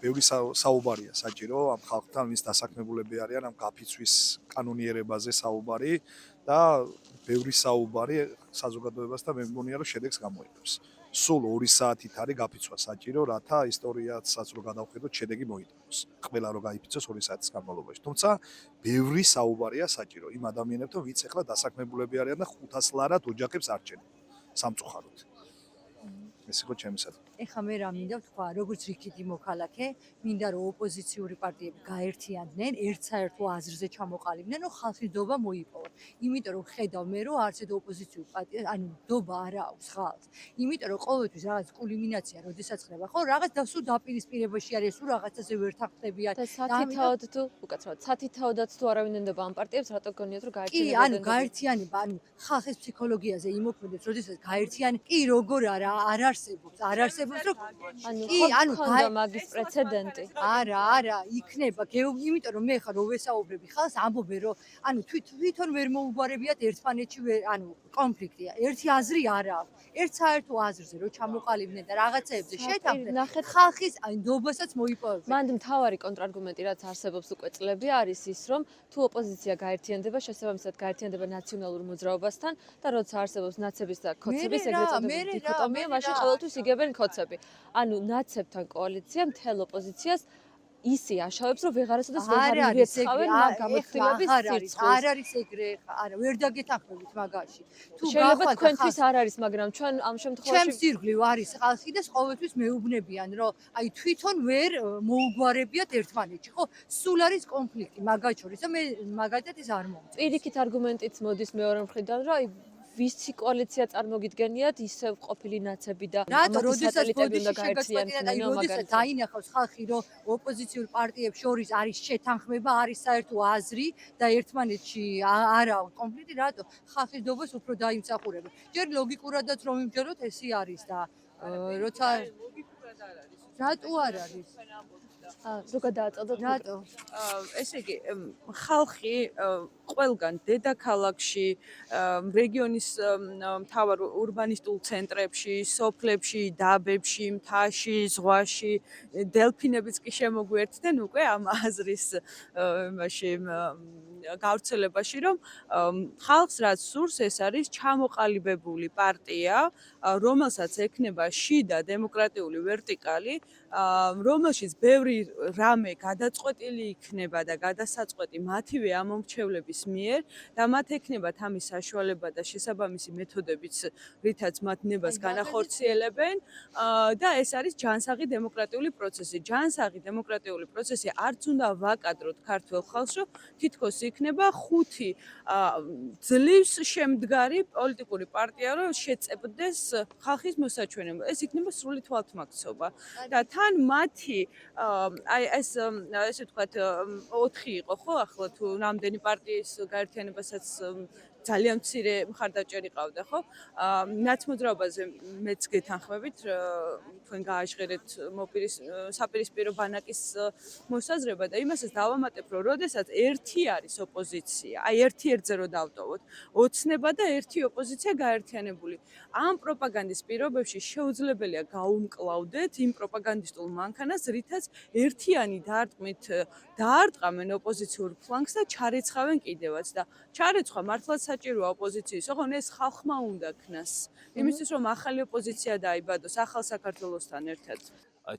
ბევრი საუბარია საჭირო ამ ხალხთან, ვინც დასაქმებულები არიან ამ გაფიცვის კანონიერებაზე საუბარი და ბევრი საუბარი საზოგადოებასთან მე მგონია რომ შედეგს გამოიწვევს. სულ 2 საათით არის გაფიცვა საჭირო, რათა ისტორიასაც რო გადავხედოთ, შედეგი მოიტანოს. ყველა რო გაიფიცოს 2 საათის განმავლობაში. თუმცა ბევრი საუბარია საჭირო იმ ადამიანებთან, ვინც ახლა დასაქმებულები არიან და 500 ლარად ოჯახებს არჩენენ სამწუხაროდ. ეს იყო ჩემი საქმე. ეხლა მე რა მინდა ვთქვა, როგორც რიქითი მოქალაქე, მინდა რომ ოპოზიციური პარტიები გაერთიანდნენ, ერთ-საერთო აზრზე ჩამოყალიბდნენ, რომ ხალხის ნდობა მოიპოვონ. იმიტომ რომ ხედავ მე რომ არც ერთ ოპოზიციური პარტია, ანუ ნდობა არ აქვს ხალხს. იმიტომ რომ ყოველთვის რაღაც კულმინაცია როდესაც ხდება, ხო, რაღაც და სულ დაპირისპირებაში არის, სულ რაღაცაზე ვერ თანხმდებიან. და სათითაოდ თუ უკაცრავად სათითაოდაც თუ არავინ ენდება ამ პარტიებს, რატო გონიათ რომ კი, გაერთიანებოდნენ? ანუ გაერთიანება, ანუ ხალხის ფსიქოლოგიაზე იმოქმედებს, როდესაც გაერთიან, კი როგორ არა, არ არსებობს რომ ანუ კი, ანუ ხონდა მაგის პრეცედენტი. არა, იქნება. იმიტომ რომ მე ხარ რო ვესაუბრები ხალხს, ამბობენ რომ ანუ თვითონ ვერ მოუგვარებიათ ერთმანეთში, ანუ კონფლიქტია. ერთი აზრი არ აქვს. ერთ საერთო აზრზე რო ჩამოყალიბდნენ და რაღაცეებზე შეთანხმდნენ, ნახეთ, ხალხის ნდობასაც მოიპოვებენ. მანდ მთავარი კონტრარგუმენტი რაც არსებობს უკვე წლები არის ის რომ თუ ოპოზიცია გაერთიანდება შესაბამისად გაერთიანდება ნაციონალურ მოძრაობასთან და როცა არსებობს ნაცების და ქოცების ეგრეთ წოდებული დიქოტომია მაშინ ყოველთვის იგებენ ქოცები ანუ ნაცებთან კოალიცია მთელ ოპოზიციას ისი აშავებს რომ ვეღარასოდეს ვერ ირეცხავენ მაგ გამოცდილების სირცხვილს არ არის ეგრე ხა არა ვერ დაგეთანხმებით მაგაში თუ შეიძლება თქვენთვის არ არის მაგრამ ჩვენ ამ შემთხვევაში ჩემს ირგვლივ არის ხალხი და ყოველთვის მეუბნებიან რომ აი თვითონ ვერ მოუგვარებიათ ერთმანეთში ხო სულ არის კონფლიქტი მაგათ შორის და მე მაგათაც ის არ მომწონს პირიქით არგუმენტიც მოდის მეორე მხრიდან რომ აი ვისი კოალიცია წარმოგიდგენიათ ისევ ყოფილი ნაცები და რატო როდესაც ბოდიში შეგაწყვეტინათ აი როდესაც დაინახავს ხალხი რომ ოპოზიციურ პარტიებს შორის არის შეთანხმება არის საერთო აზრი და ერთმანეთში არა კონფლიქტი რატო ხალხის ნდობას უფრო დაიმსახურებენ ჯერ ლოგიკურადაც რომ იმჯეროთ ესე არის და როცა ლოგიკურად არ არის რატო არ არის ზოგადად დააწოდოთ რატო ესე იგი ხალხი ყველგან დედაქალაქში რეგიონის მთავარ ურბანისტულ ცენტრებში სოფლებში დაბებში მთაში ზღვაში დელფინებიც კი შემოგვიერთდნენ უკვე ამ აზრის იმაში გავრცელებაში რომ ხალხს რაც სურს ეს არის ჩამოყალიბებული პარტია რომელსაც ექნება შიდა დემოკრატიული ვერტიკალი რომელშიც ბევრი რამე გადაწყვეტილი იქნება და გადასაწყვეტი მათივე ამომრჩევლების მიერ და მათ ექნებათ ამის საშუალება და შესაბამისი მეთოდებიც რითაც მათ ნებას განახორციელებენ და ეს არის ჯანსაღი დემოკრატიული პროცესი ჯანსაღი დემოკრატიული პროცესი არც უნდა ვაკადროთ ქართულ ხალხს რომ თითქოს იქნება ხუთი ძლივს შემდგარი პოლიტიკური პარტია რომ შეწებდეს ხალხის მოსაჩვენებლად ეს იქნება სრული თვალთმაქცობა და თან მათი აი ესე ვთქვათ 4 იყო ხო ახლა თუ რამდენი პარტიის გაერთიანებასაც ძალიან მცირე მხარდაჭერი ყავდა ხო ნაცმოძრაობაზე მეც გეთანხმებით თქვენ გააჟღერეთ საპირისპირო ბანაკის მოსაზრება და იმასაც დავამატებ რომ როდესაც ერთი არის ოპოზიცია აი ერთ-ერთზე რო დავტოვოთ ოცნება და ერთი ოპოზიცია გაერთიანებული ამ პროპაგანდის პირობებში შეუძლებელია გაუმკლავდეთ იმ პროპაგანდისტულ მანქანას რითაც ერთიანი დარტყმით დაარტყამენ ოპოზიციურ ფლანგს და ჩარეცხავენ კიდევაც და ჩარეცხვა მართლაც საჭიროა ოპოზიციის, ოღონდ ეს ხალხმა უნდა ქნას. იმისთვის რომ ახალი ოპოზიცია დაიბადოს ახალ საქართველოსთან ერთად.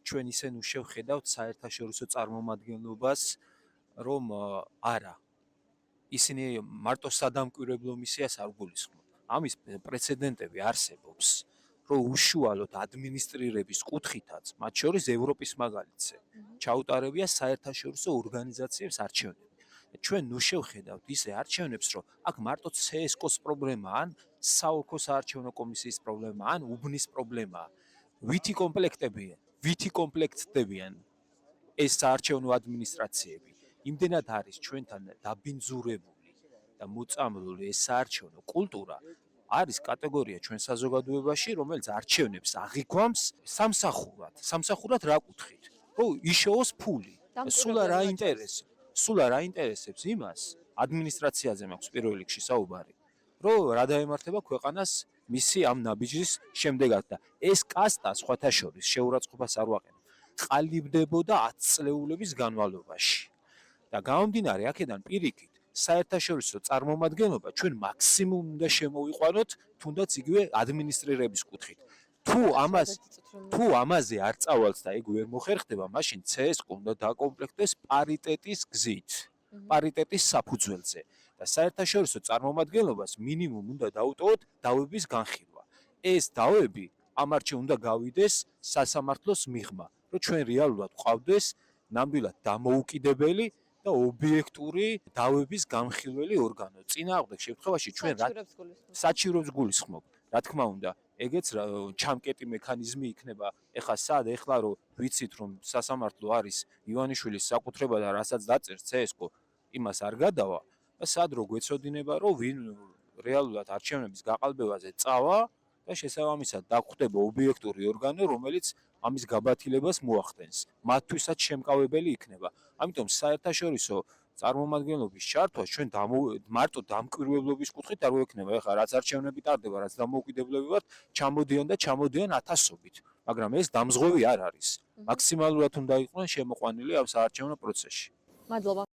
ჩვენ ისენ უშევხედავთ საერთაშორისო წარმომადგენლობას, რომ არა. ისინი მარტო სადამკვირვებლო მისიას არ გულისხმობ. ამის პრეცედენტები არსებობს, რომ უშუალოდ ადმინისტრირების კუთხითაც, მათ შორის ევროპის მაგალითზე, ჩაუტარებია საერთაშორისო ორგანიზაციებს არჩევნები. ჩვენ ნუ შევხედავთ ისე არჩევნებს, რომ აქ მარტო CSKO-ს პრობლემაა, ან საოლქო საარჩევნო კომისიის პრობლემაა, ან უბნის პრობლემაა. ვითი კომპლექტდებიან ეს საარჩევნო ადმინისტრაციები. იმდენად არის ჩვენთან დაბინძურებული და მოწამლული ეს საარჩევნო კულტურა, არის კატეგორია ჩვენ საზოგადოებაში, რომელიც არჩევნებს აღიქვამს სამსახურად რა კუთხით? რომ იშოვოს ფული. სულ არ აინტერესებს იმას, ადმინისტრაციაზე მაქვს პირველ რიგში საუბარი, რომ რა დაემართება ქვეყანას მისი ამ ნაბიჯის შემდეგაც და ეს კასტა სხვათა შორის შეურაცხყოფას არ ვაყენებ. ყალიბდებოდა 10 წლეულების განმავლობაში. და გამომდინარე აქედან პირიქით საერთაშორისო წარმომადგენლობა ჩვენ მაქსიმუმ უნდა შემოვიყვანოთ თუნდაც იგივე ადმინისტრირების კუთხით. თუ ამაზე არ წავალთ და ეგ ვერ მოხერხდება, მაშინ CSKO უნდა დაკომპლექტდეს პარიტეტის გზით, პარიტეტის საფუძველზე და საერთაშორისო წარმომადგენლობას მინიმუმ უნდა დაუტოვოთ დავების განხილვა. ეს დავები ამ არჩევ უნდა გავიდეს სასამართლოს მიღმა, რომ ჩვენ რეალურად ვყავდეს ნამდვილად დამოუკიდებელი და ობიექტური დავების განხილველი ორგანო. წინააღმდეგ შემთხვევაში ჩვენ საჭიროებს გულისხმობ. რა თქმა უნდა, ეგეც ჩამკეტი მექანიზმი იქნება. ეხლა სად ეხლა რომ ვიცით რომ სასამართლო არის ივანიშვილის საკუთრება და რასაც დაწერს CSKO, იმას არ გადავა და სად რო გვეცოდინება რომ ვინ რეალურად არჩევნების გაყალბებაზე წავა და შესაბამისად დაგვხდება ობიექტური ორგანო, რომელიც ამის გაბათილებას მოახდენს. მათთვისაც შემკავებელი იქნება. ამიტომ საერთაშორისო წარმომადგენლობის ჩართვა ჩვენ მარტო დამკვირვებლობის კუთხით არ გვექნება. ეხლა რაც არჩევნები ტარდება, რაც დამოუკიდებლები ვართ, ჩამოდიან ათასობით, მაგრამ ეს დამზღვევი არ არის. მაქსიმალურად უნდა იყვნენ შემოყვანილი ამ საარჩევნო პროცესში. მადლობა.